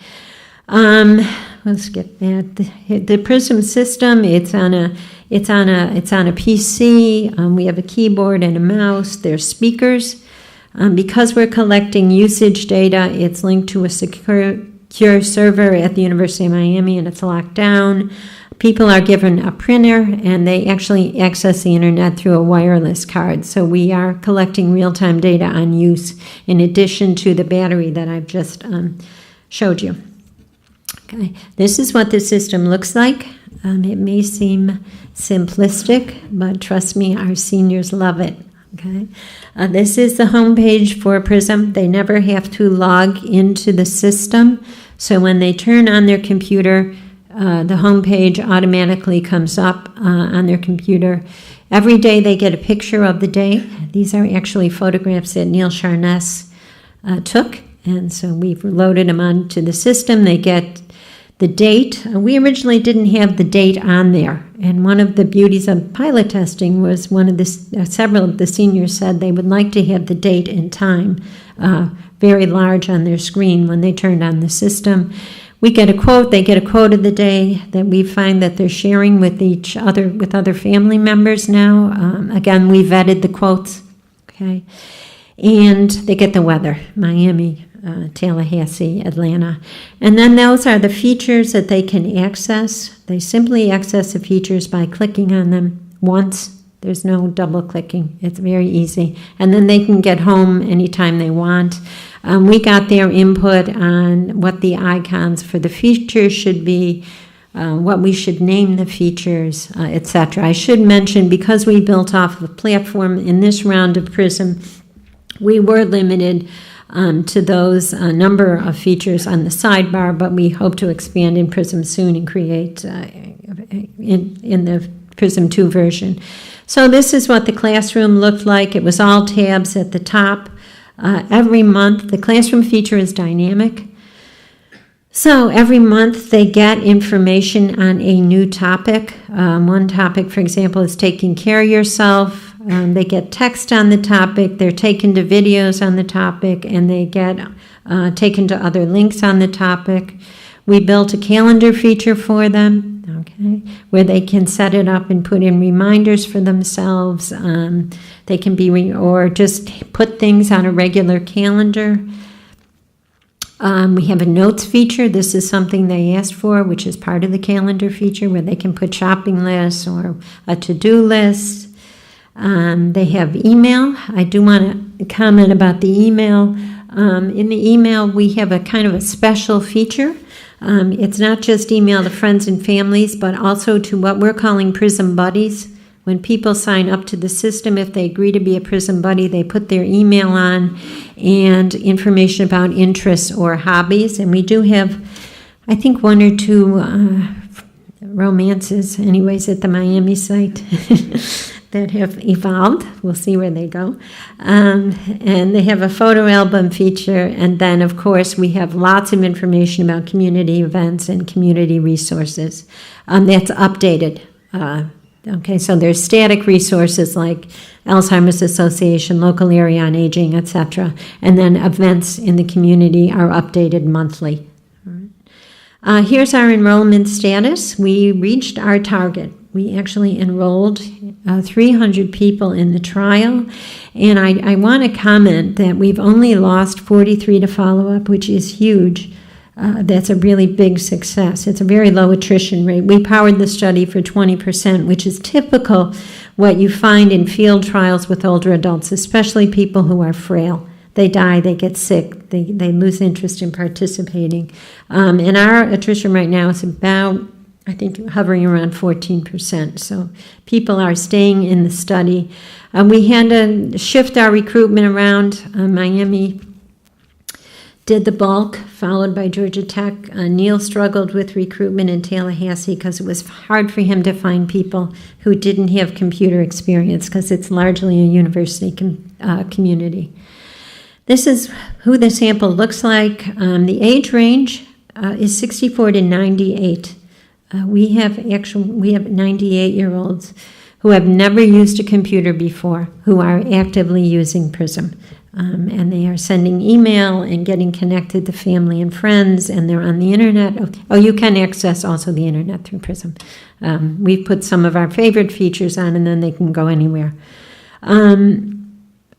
let's get that. The PRISM system. It's on a PC. We have a keyboard and a mouse. There's speakers. Because we're collecting usage data, it's linked to a secure server at the University of Miami, and it's locked down. People are given a printer, and they actually access the internet through a wireless card. So we are collecting real-time data on use, in addition to the battery that I've just showed you. Okay, this is what the system looks like. It may seem simplistic, but trust me, our seniors love it. Okay, this is the home page for PRISM. They never have to log into the system, so when they turn on their computer, the home page automatically comes up on their computer. Every day they get a picture of the day. These are actually photographs that Neil Sharness took. And so we've loaded them onto the system. They get the date. We originally didn't have the date on there. And one of the beauties of pilot testing was several of the seniors said they would like to have the date and time very large on their screen when they turned on the system. We get a quote. They get a quote of the day that we find that they're sharing with each other, with other family members now. Again, we vetted the quotes. Okay. And they get the weather, Miami, Tallahassee, Atlanta. And then those are the features that they can access. They simply access the features by clicking on them once. There's no double clicking. It's very easy. And then they can get home anytime they want. We got their input on what the icons for the features should be, what we should name the features, etc. I should mention, because we built off of a platform in this round of PRISM, we were limited to those number of features on the sidebar, but we hope to expand in PRISM soon and create in the PRISM 2 version. So this is what the classroom looked like. It was all tabs at the top. Every month, the classroom feature is dynamic. So every month they get information on a new topic. One topic, for example, is taking care of yourself. They get text on the topic, they're taken to videos on the topic, and they get taken to other links on the topic. We built a calendar feature for them, okay, where they can set it up and put in reminders for themselves. They can be, or just put things on a regular calendar. We have a notes feature. This is something they asked for, which is part of the calendar feature where they can put shopping lists or a to-do list. They have email. I do want to comment about the email. In the email, we have a kind of a special feature. It's not just email to friends and families, but also to what we're calling PRISM buddies. When people sign up to the system, if they agree to be a PRISM buddy, they put their email on and information about interests or hobbies. And we do have, I think, 1 or 2 romances, anyways, at the Miami site that have evolved. We'll see where they go. And they have a photo album feature. And then, of course, we have lots of information about community events and community resources. That's updated. Okay, so there's static resources like Alzheimer's Association, local area on aging, etc. And then events in the community are updated monthly. Here's our enrollment status. We reached our target. We actually enrolled 300 people in the trial. And I want to comment that we've only lost 43 to follow-up, which is huge. That's a really big success. It's a very low attrition rate. We powered the study for 20%, which is typical what you find in field trials with older adults, especially people who are frail. They die, they get sick, they lose interest in participating. And our attrition right now is about, I think, hovering around 14%. So people are staying in the study. We had to shift our recruitment around. Miami did the bulk, followed by Georgia Tech. Neil struggled with recruitment in Tallahassee because it was hard for him to find people who didn't have computer experience because it's largely a university community. This is who the sample looks like. The age range is 64 to 98. We have 98-year-olds who have never used a computer before, who are actively using PRISM. And they are sending email and getting connected to family and friends, and they're on the internet. Oh, you can access also the internet through PRISM. We've put some of our favorite features on, and then they can go anywhere.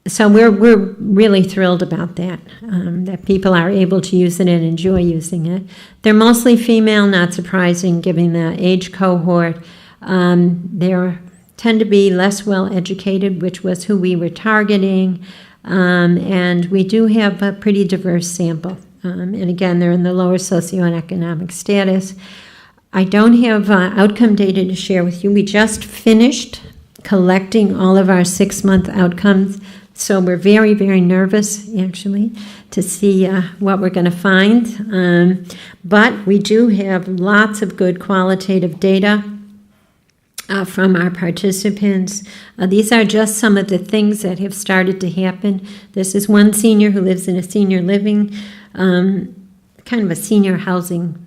So we're really thrilled about that, that people are able to use it and enjoy using it. They're mostly female, not surprising, given the age cohort. They tend to be less well-educated, which was who we were targeting. And we do have a pretty diverse sample. And again, they're in the lower socioeconomic status. I don't have outcome data to share with you. We just finished collecting all of our 6-month outcomes. So we're very, very nervous, actually, to see what we're going to find. But we do have lots of good qualitative data from our participants. These are just some of the things that have started to happen. This is one senior who lives in a senior living, kind of a senior housing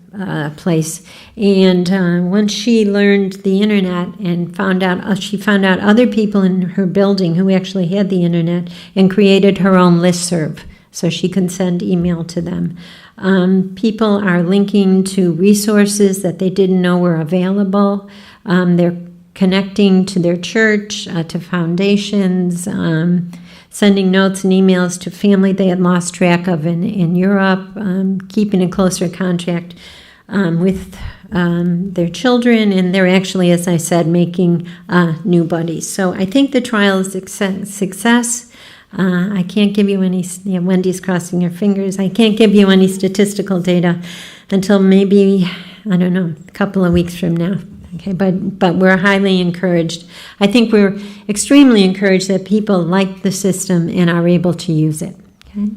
place. And once she learned the internet and she found out other people in her building who actually had the internet and created her own listserv so she can send email to them. People are linking to resources that they didn't know were available. They're connecting to their church, to foundations, sending notes and emails to family they had lost track of in Europe, keeping in closer contact with their children, and they're actually, as I said, making new buddies. So I think the trial is a success. I can't give you any, Wendy's crossing her fingers, I can't give you any statistical data until maybe, I don't know, a couple of weeks from now. Okay, but we're highly encouraged. I think we're extremely encouraged that people like the system and are able to use it. Okay,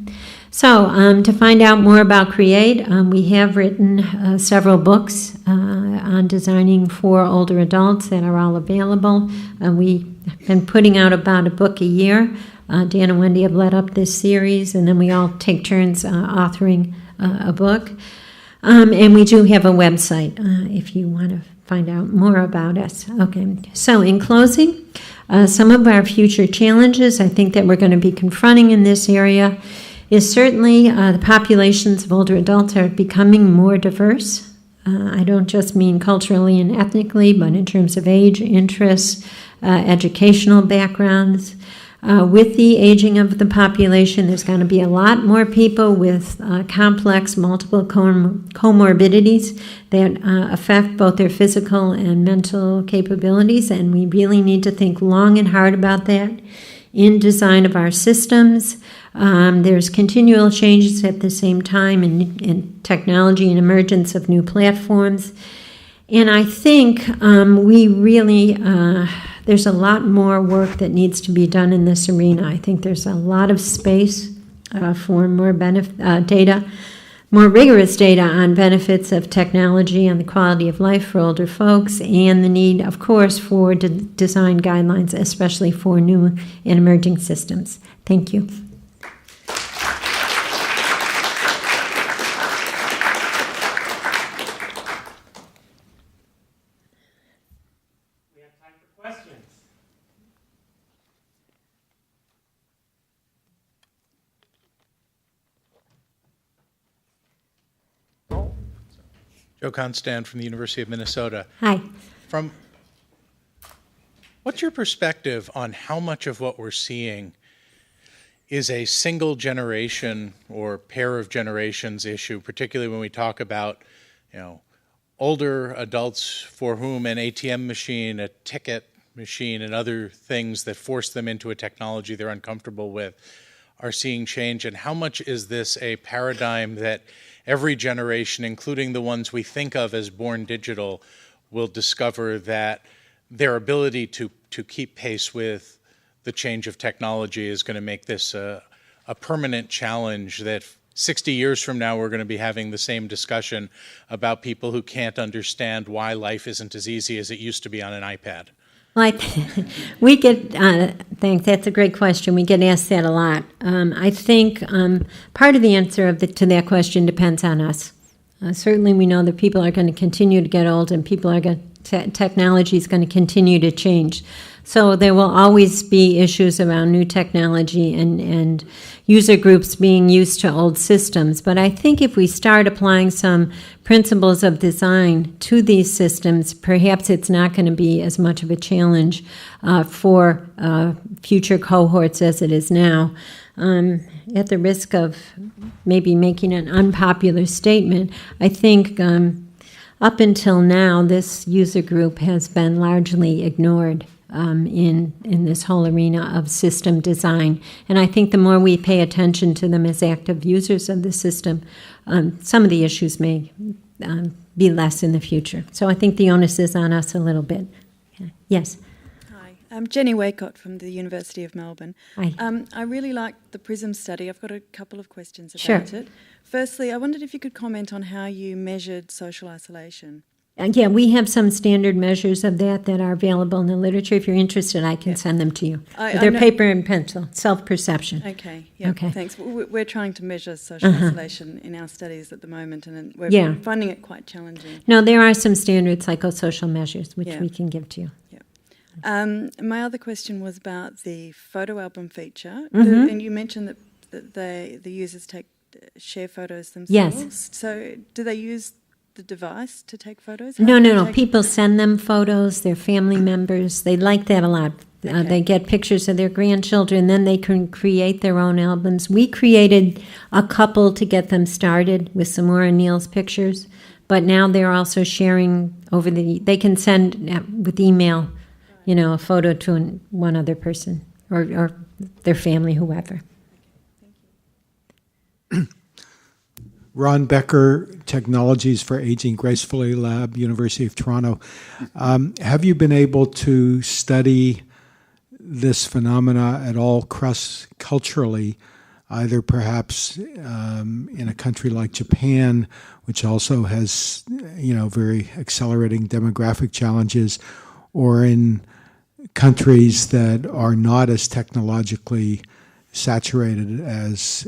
so to find out more about CREATE, we have written several books on designing for older adults that are all available. We've been putting out about a book a year. Dan and Wendy have led up this series, and then we all take turns authoring a book. And we do have a website if you want to find out more about us. Okay, so in closing, some of our future challenges I think that we're going to be confronting in this area is certainly the populations of older adults are becoming more diverse. I don't just mean culturally and ethnically, but in terms of age, interests, educational backgrounds. with the aging of the population, there's going to be a lot more people with complex multiple comorbidities that affect both their physical and mental capabilities, and we really need to think long and hard about that in design of our systems. There's continual changes at the same time in technology and emergence of new platforms. And I think we really, there's a lot more work that needs to be done in this arena. I think there's a lot of space for more data, more rigorous data on benefits of technology and the quality of life for older folks, and the need, of course, for design guidelines, especially for new and emerging systems. Thank you. Joe Constant from the University of Minnesota. Hi. What's your perspective on how much of what we're seeing is a single generation or pair of generations issue, particularly when we talk about, older adults for whom an ATM machine, a ticket machine, and other things that force them into a technology they're uncomfortable with are seeing change, and how much is this a paradigm that every generation, including the ones we think of as born digital, will discover that their ability to keep pace with the change of technology is going to make this a permanent challenge, that 60 years from now we're going to be having the same discussion about people who can't understand why life isn't as easy as it used to be on an iPad? Well, we get, thanks, that's a great question. We get asked that a lot. I think part of the answer to that question depends on us. Certainly we know that people are going to continue to get old, and technology is going to continue to change. So there will always be issues around new technology and user groups being used to old systems. But I think if we start applying some principles of design to these systems, perhaps it's not going to be as much of a challenge for future cohorts as it is now. At the risk of maybe making an unpopular statement, I think up until now, this user group has been largely ignored in this whole arena of system design. And I think the more we pay attention to them as active users of the system, some of the issues may be less in the future. So I think the onus is on us a little bit. Yes? Hi, I'm Jenny Waycott from the University of Melbourne. Hi. I really liked the PRISM study. I've got a couple of questions about it. Firstly, I wondered if you could comment on how you measured social isolation. Yeah, we have some standard measures of that are available in the literature. If you're interested, I can send them to you. They're paper and pencil, self-perception. Okay, yeah, okay. Thanks. We're trying to measure social isolation in our studies at the moment, and we're finding it quite challenging. No, there are some standard psychosocial measures which we can give to you. Yeah. My other question was about the photo album feature, and you mentioned that the users share photos themselves. Yes. So do they use the device to take photos? No. People send them photos, their family members. They like that a lot. They get pictures of their grandchildren, then they can create their own albums. We created a couple to get them started with Samora and Neil's pictures, but now they're also sharing they can send with email, a photo to one other person or their family, whoever. Ron Becker, Technologies for Aging Gracefully Lab, University of Toronto. Have you been able to study this phenomena at all cross-culturally, either perhaps in a country like Japan, which also has, very accelerating demographic challenges, or in countries that are not as technologically saturated as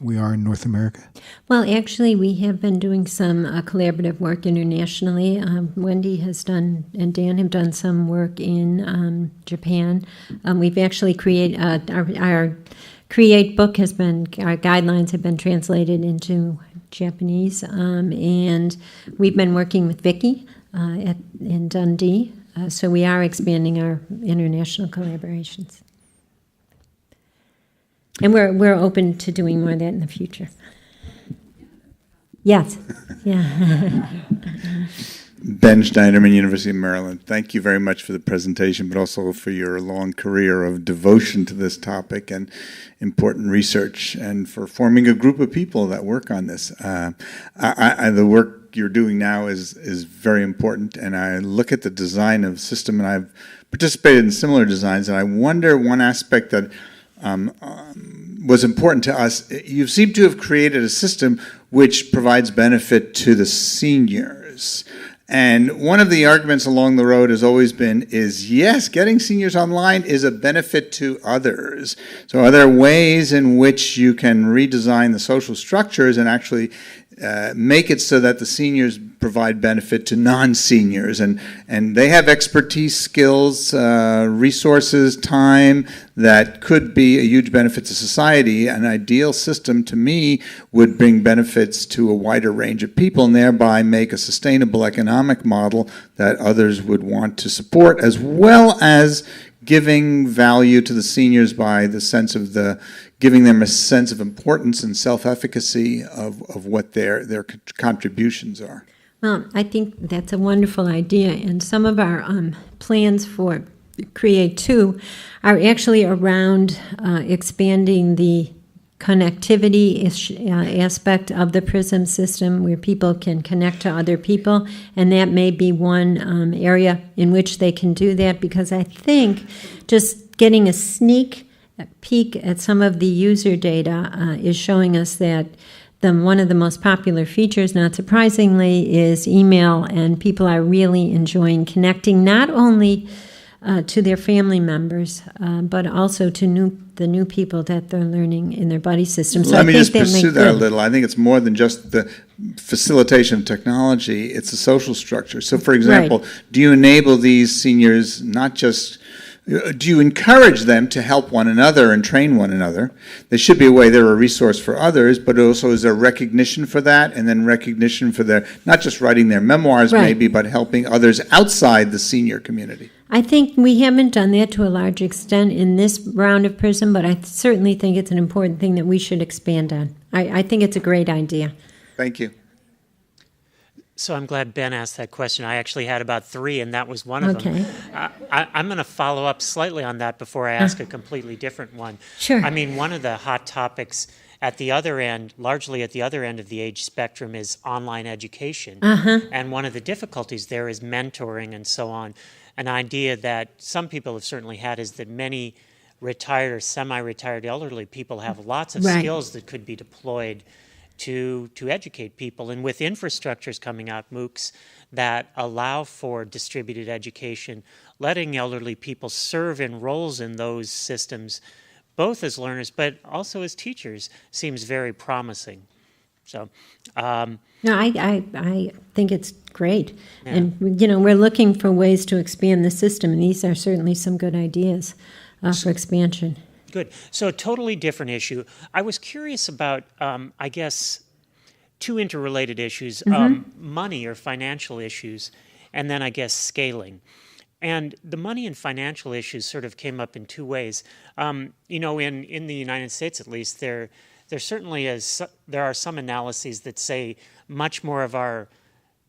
we are in North America? Well, actually, we have been doing some collaborative work internationally. Wendy has done, and Dan have done some work in Japan. We've actually created, our Create book our guidelines have been translated into Japanese, and we've been working with Vicky in Dundee So we are expanding our international collaborations. And we're open to doing more of that in the future. Yes. Yeah. Ben Schneiderman, University of Maryland. Thank you very much for the presentation, but also for your long career of devotion to this topic and important research, and for forming a group of people that work on this. The work you're doing now is very important, and I look at the design of the system, and I've participated in similar designs, and I wonder one aspect that was important to us. You seem to have created a system which provides benefit to the seniors. And one of the arguments along the road has always been yes, getting seniors online is a benefit to others. So are there ways in which you can redesign the social structures and actually make it so that the seniors provide benefit to non-seniors, and they have expertise, skills, resources, time that could be a huge benefit to society? An ideal system to me would bring benefits to a wider range of people and thereby make a sustainable economic model that others would want to support, as well as giving value to the seniors by the sense of giving them a sense of importance and self-efficacy of what their contributions are. Well, I think that's a wonderful idea, and some of our plans for Create 2 are actually around expanding the connectivity aspect of the PRISM system, where people can connect to other people, and that may be one area in which they can do that, because I think just getting a sneak peek at some of the user data is showing us that one of the most popular features, not surprisingly, is email, and people are really enjoying connecting not only to their family members, but also to the new people that they're learning in their buddy system. So Let me just pursue that a little. I think it's more than just the facilitation of technology, it's the social structure. So, for example, do you enable these seniors not just... Do you encourage them to help one another and train one another? There should be a way they're a resource for others, but also is there recognition for that, and then recognition for their, not just writing their memoirs maybe, but helping others outside the senior community? I think we haven't done that to a large extent in this round of PRISM, but I certainly think it's an important thing that we should expand on. I think it's a great idea. Thank you. So I'm glad Ben asked that question. I actually had about 3, and that was one of them. I'm going to follow up slightly on that before I ask a completely different one. Sure. I mean, one of the hot topics at the other end, largely at the other end of the age spectrum, is online education. And one of the difficulties there is mentoring and so on. An idea that some people have certainly had is that many retired or semi-retired elderly people have lots of skills that could be deployed to educate people. And with infrastructures coming out, MOOCs, that allow for distributed education, letting elderly people serve in roles in those systems, both as learners but also as teachers, seems very promising. So, no, I think it's great. Yeah. And, we're looking for ways to expand the system, and these are certainly some good ideas for expansion. Good. So a totally different issue. I was curious about, I guess, 2 interrelated issues, money or financial issues, and then I guess scaling. And the money and financial issues sort of came up in 2 ways. In the United States at least, there certainly is, there are some analyses that say much more of our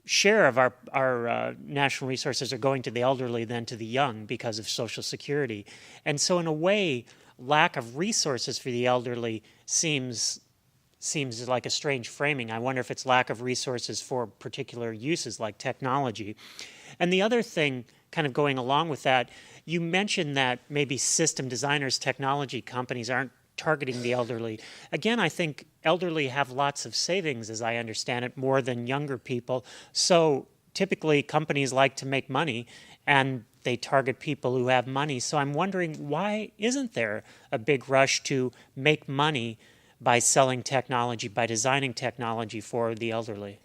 share of our national resources are going to the elderly than to the young because of Social Security. And so in a way, lack of resources for the elderly seems like a strange framing. I wonder if it's lack of resources for particular uses like technology. And the other thing, kind of going along with that, you mentioned that maybe system designers, technology companies aren't targeting the elderly. Again, I think elderly have lots of savings, as I understand it, more than younger people. So typically companies like to make money, and they target people who have money. So I'm wondering, why isn't there a big rush to make money by selling technology, by designing technology for the elderly?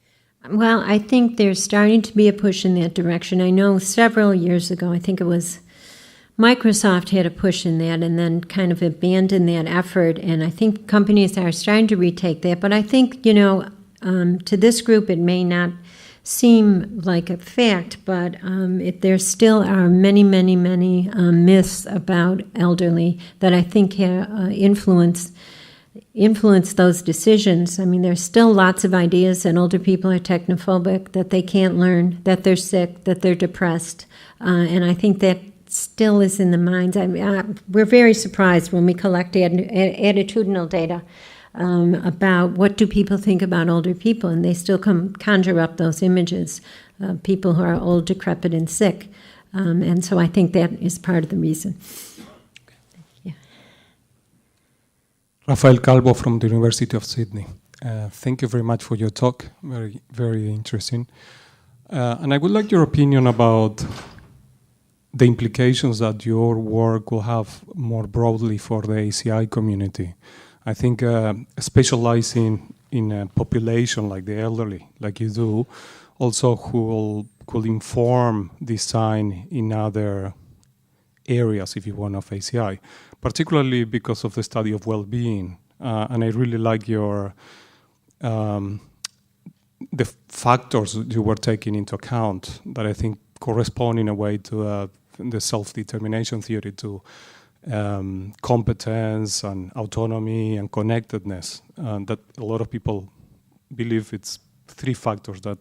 Well, I think there's starting to be a push in that direction. I know several years ago, I think it was Microsoft had a push in that and then kind of abandoned that effort, and I think companies are starting to retake that. But I think, to this group, it may not seem like a fact, but there still are many, many, many myths about elderly that I think influence those decisions. I mean, there's still lots of ideas that older people are technophobic, that they can't learn, that they're sick, that they're depressed, and I think that still is in the minds. We're very surprised when we collect attitudinal data about what do people think about older people, and they still conjure up those images of people who are old, decrepit, and sick. And so I think that is part of the reason. Yeah. Rafael Calvo from the University of Sydney. Thank you very much for your talk. Very, very interesting. And I would like your opinion about the implications that your work will have more broadly for the ACI community. I think specializing in a population like the elderly, like you do, also could inform design in other areas, if you want, of ACI, particularly because of the study of well-being. And I really like your the factors you were taking into account that I think correspond in a way to the self-determination theory, to competence and autonomy and connectedness, that a lot of people believe it's 3 factors that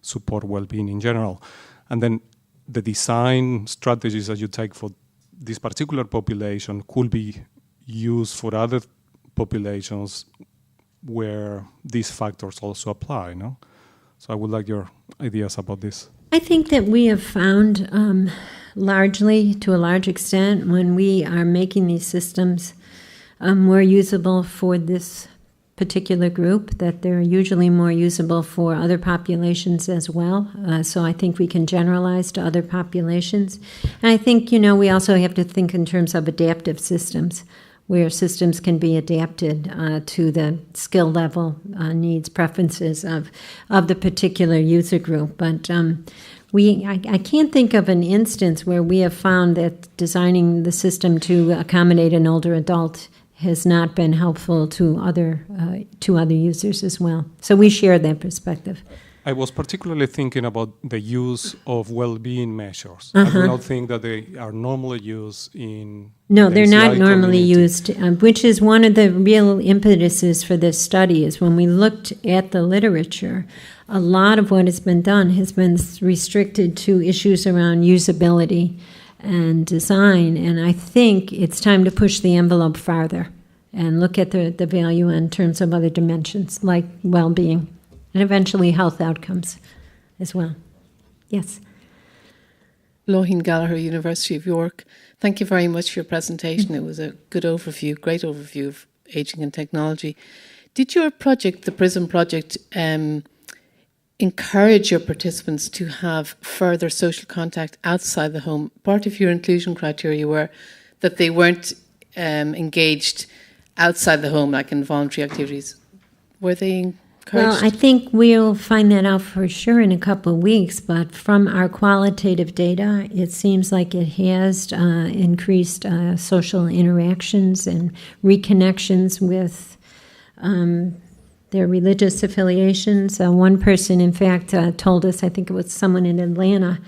support well-being in general. And then the design strategies that you take for this particular population could be used for other populations where these factors also apply, no? So I would like your ideas about this. I think that we have found largely, to a large extent, when we are making these systems more usable for this particular group, that they're usually more usable for other populations as well. So I think we can generalize to other populations. And I think, we also have to think in terms of adaptive systems, where systems can be adapted to the skill level, needs, preferences of the particular user group. But I can't think of an instance where we have found that designing the system to accommodate an older adult has not been helpful to other users as well. So we share that perspective. I was particularly thinking about the use of well-being measures. I do not think that they are normally used in No, they're ACI not normally community. used, which is one of the real impetuses for this study, is when we looked at the literature, a lot of what has been done has been restricted to issues around usability and design, and I think it's time to push the envelope farther and look at the value in terms of other dimensions, like well-being, and eventually health outcomes as well. Yes. Lohin Gallagher, University of York. Thank you very much for your presentation. It was a good overview, great overview of aging and technology. Did your project, the PRISM project, encourage your participants to have further social contact outside the home? Part of your inclusion criteria were that they weren't engaged outside the home, like in voluntary activities. Were they encouraged? Well, I think we'll find that out for sure in a couple of weeks, but from our qualitative data, it seems like it has increased social interactions and reconnections with their religious affiliations. One person, in fact, told us, I think it was someone in Atlanta,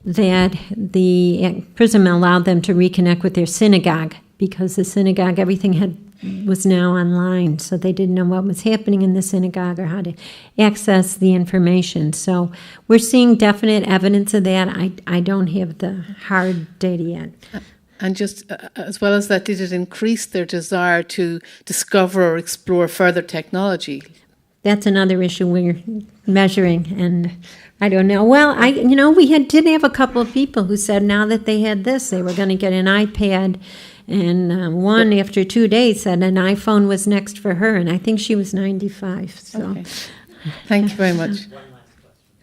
that the PRISM allowed them to reconnect with their synagogue, because the synagogue, everything was now online, so they didn't know what was happening in the synagogue or how to access the information. So we're seeing definite evidence of that. I don't have the hard data yet. And just as well as that, did it increase their desire to discover or explore further technology? That's another issue we're measuring, and I don't know. Well, we did have a couple of people who said now that they had this, they were going to get an iPad. And one, after 2 days, said an iPhone was next for her, and I think she was 95. So, okay. Thank you very much.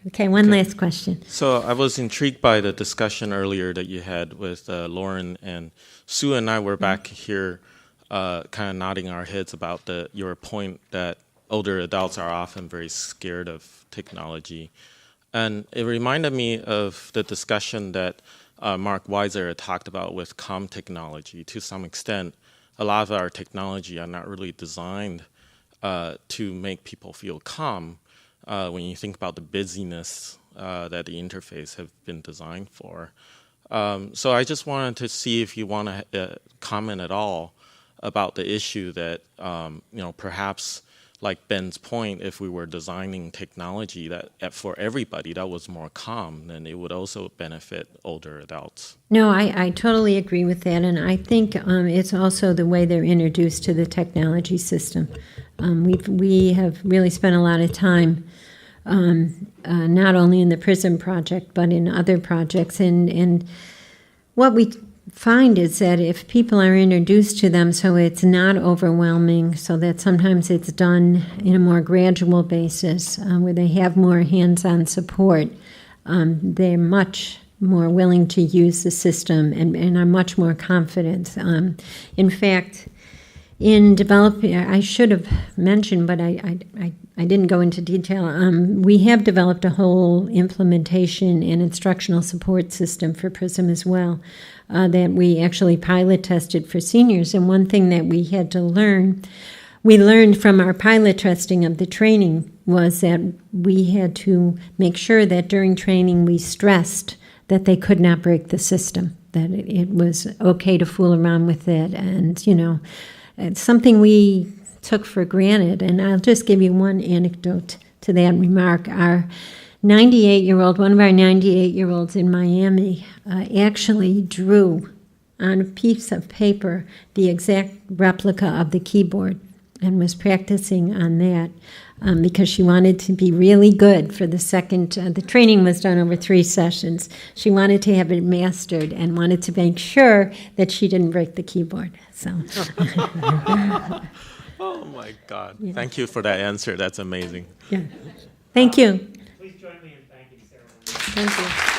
Okay, one last question. So I was intrigued by the discussion earlier that you had with Lauren, and Sue and I were back here kind of nodding our heads about your point that older adults are often very scared of technology. And it reminded me of the discussion that Mark Weiser talked about with calm technology. To some extent, a lot of our technology are not really designed to make people feel calm. when you think about the busyness that the interface have been designed for. So I just wanted to see if you want to comment at all about the issue that, perhaps like Ben's point, if we were designing technology that for everybody that was more calm, then it would also benefit older adults. No, I totally agree with that, and I think it's also the way they're introduced to the technology system. We have really spent a lot of time, not only in the PRISM project, but in other projects, and what we find is that if people are introduced to them so it's not overwhelming, so that sometimes it's done in a more gradual basis where they have more hands-on support, they're much more willing to use the system and are much more confident. In fact, in developing, I should have mentioned, but I didn't go into detail. We have developed a whole implementation and instructional support system for PRISM as well that we actually pilot tested for seniors. And one thing that we had to learn, we learned from our pilot testing of the training, was that we had to make sure that during training we stressed that they could not break the system, that it was okay to fool around with it. And, it's something we took for granted. And I'll just give you one anecdote to that remark. Our 98-year-old, one of our 98-year-olds in Miami, actually drew on a piece of paper the exact replica of the keyboard and was practicing on that because she wanted to be really good for the second. The training was done over 3 sessions. She wanted to have it mastered and wanted to make sure that she didn't break the keyboard. So. Oh my God! Yeah. Thank you for that answer. That's amazing. Yeah. Thank you. Please join me in thanking Sara. Thank you.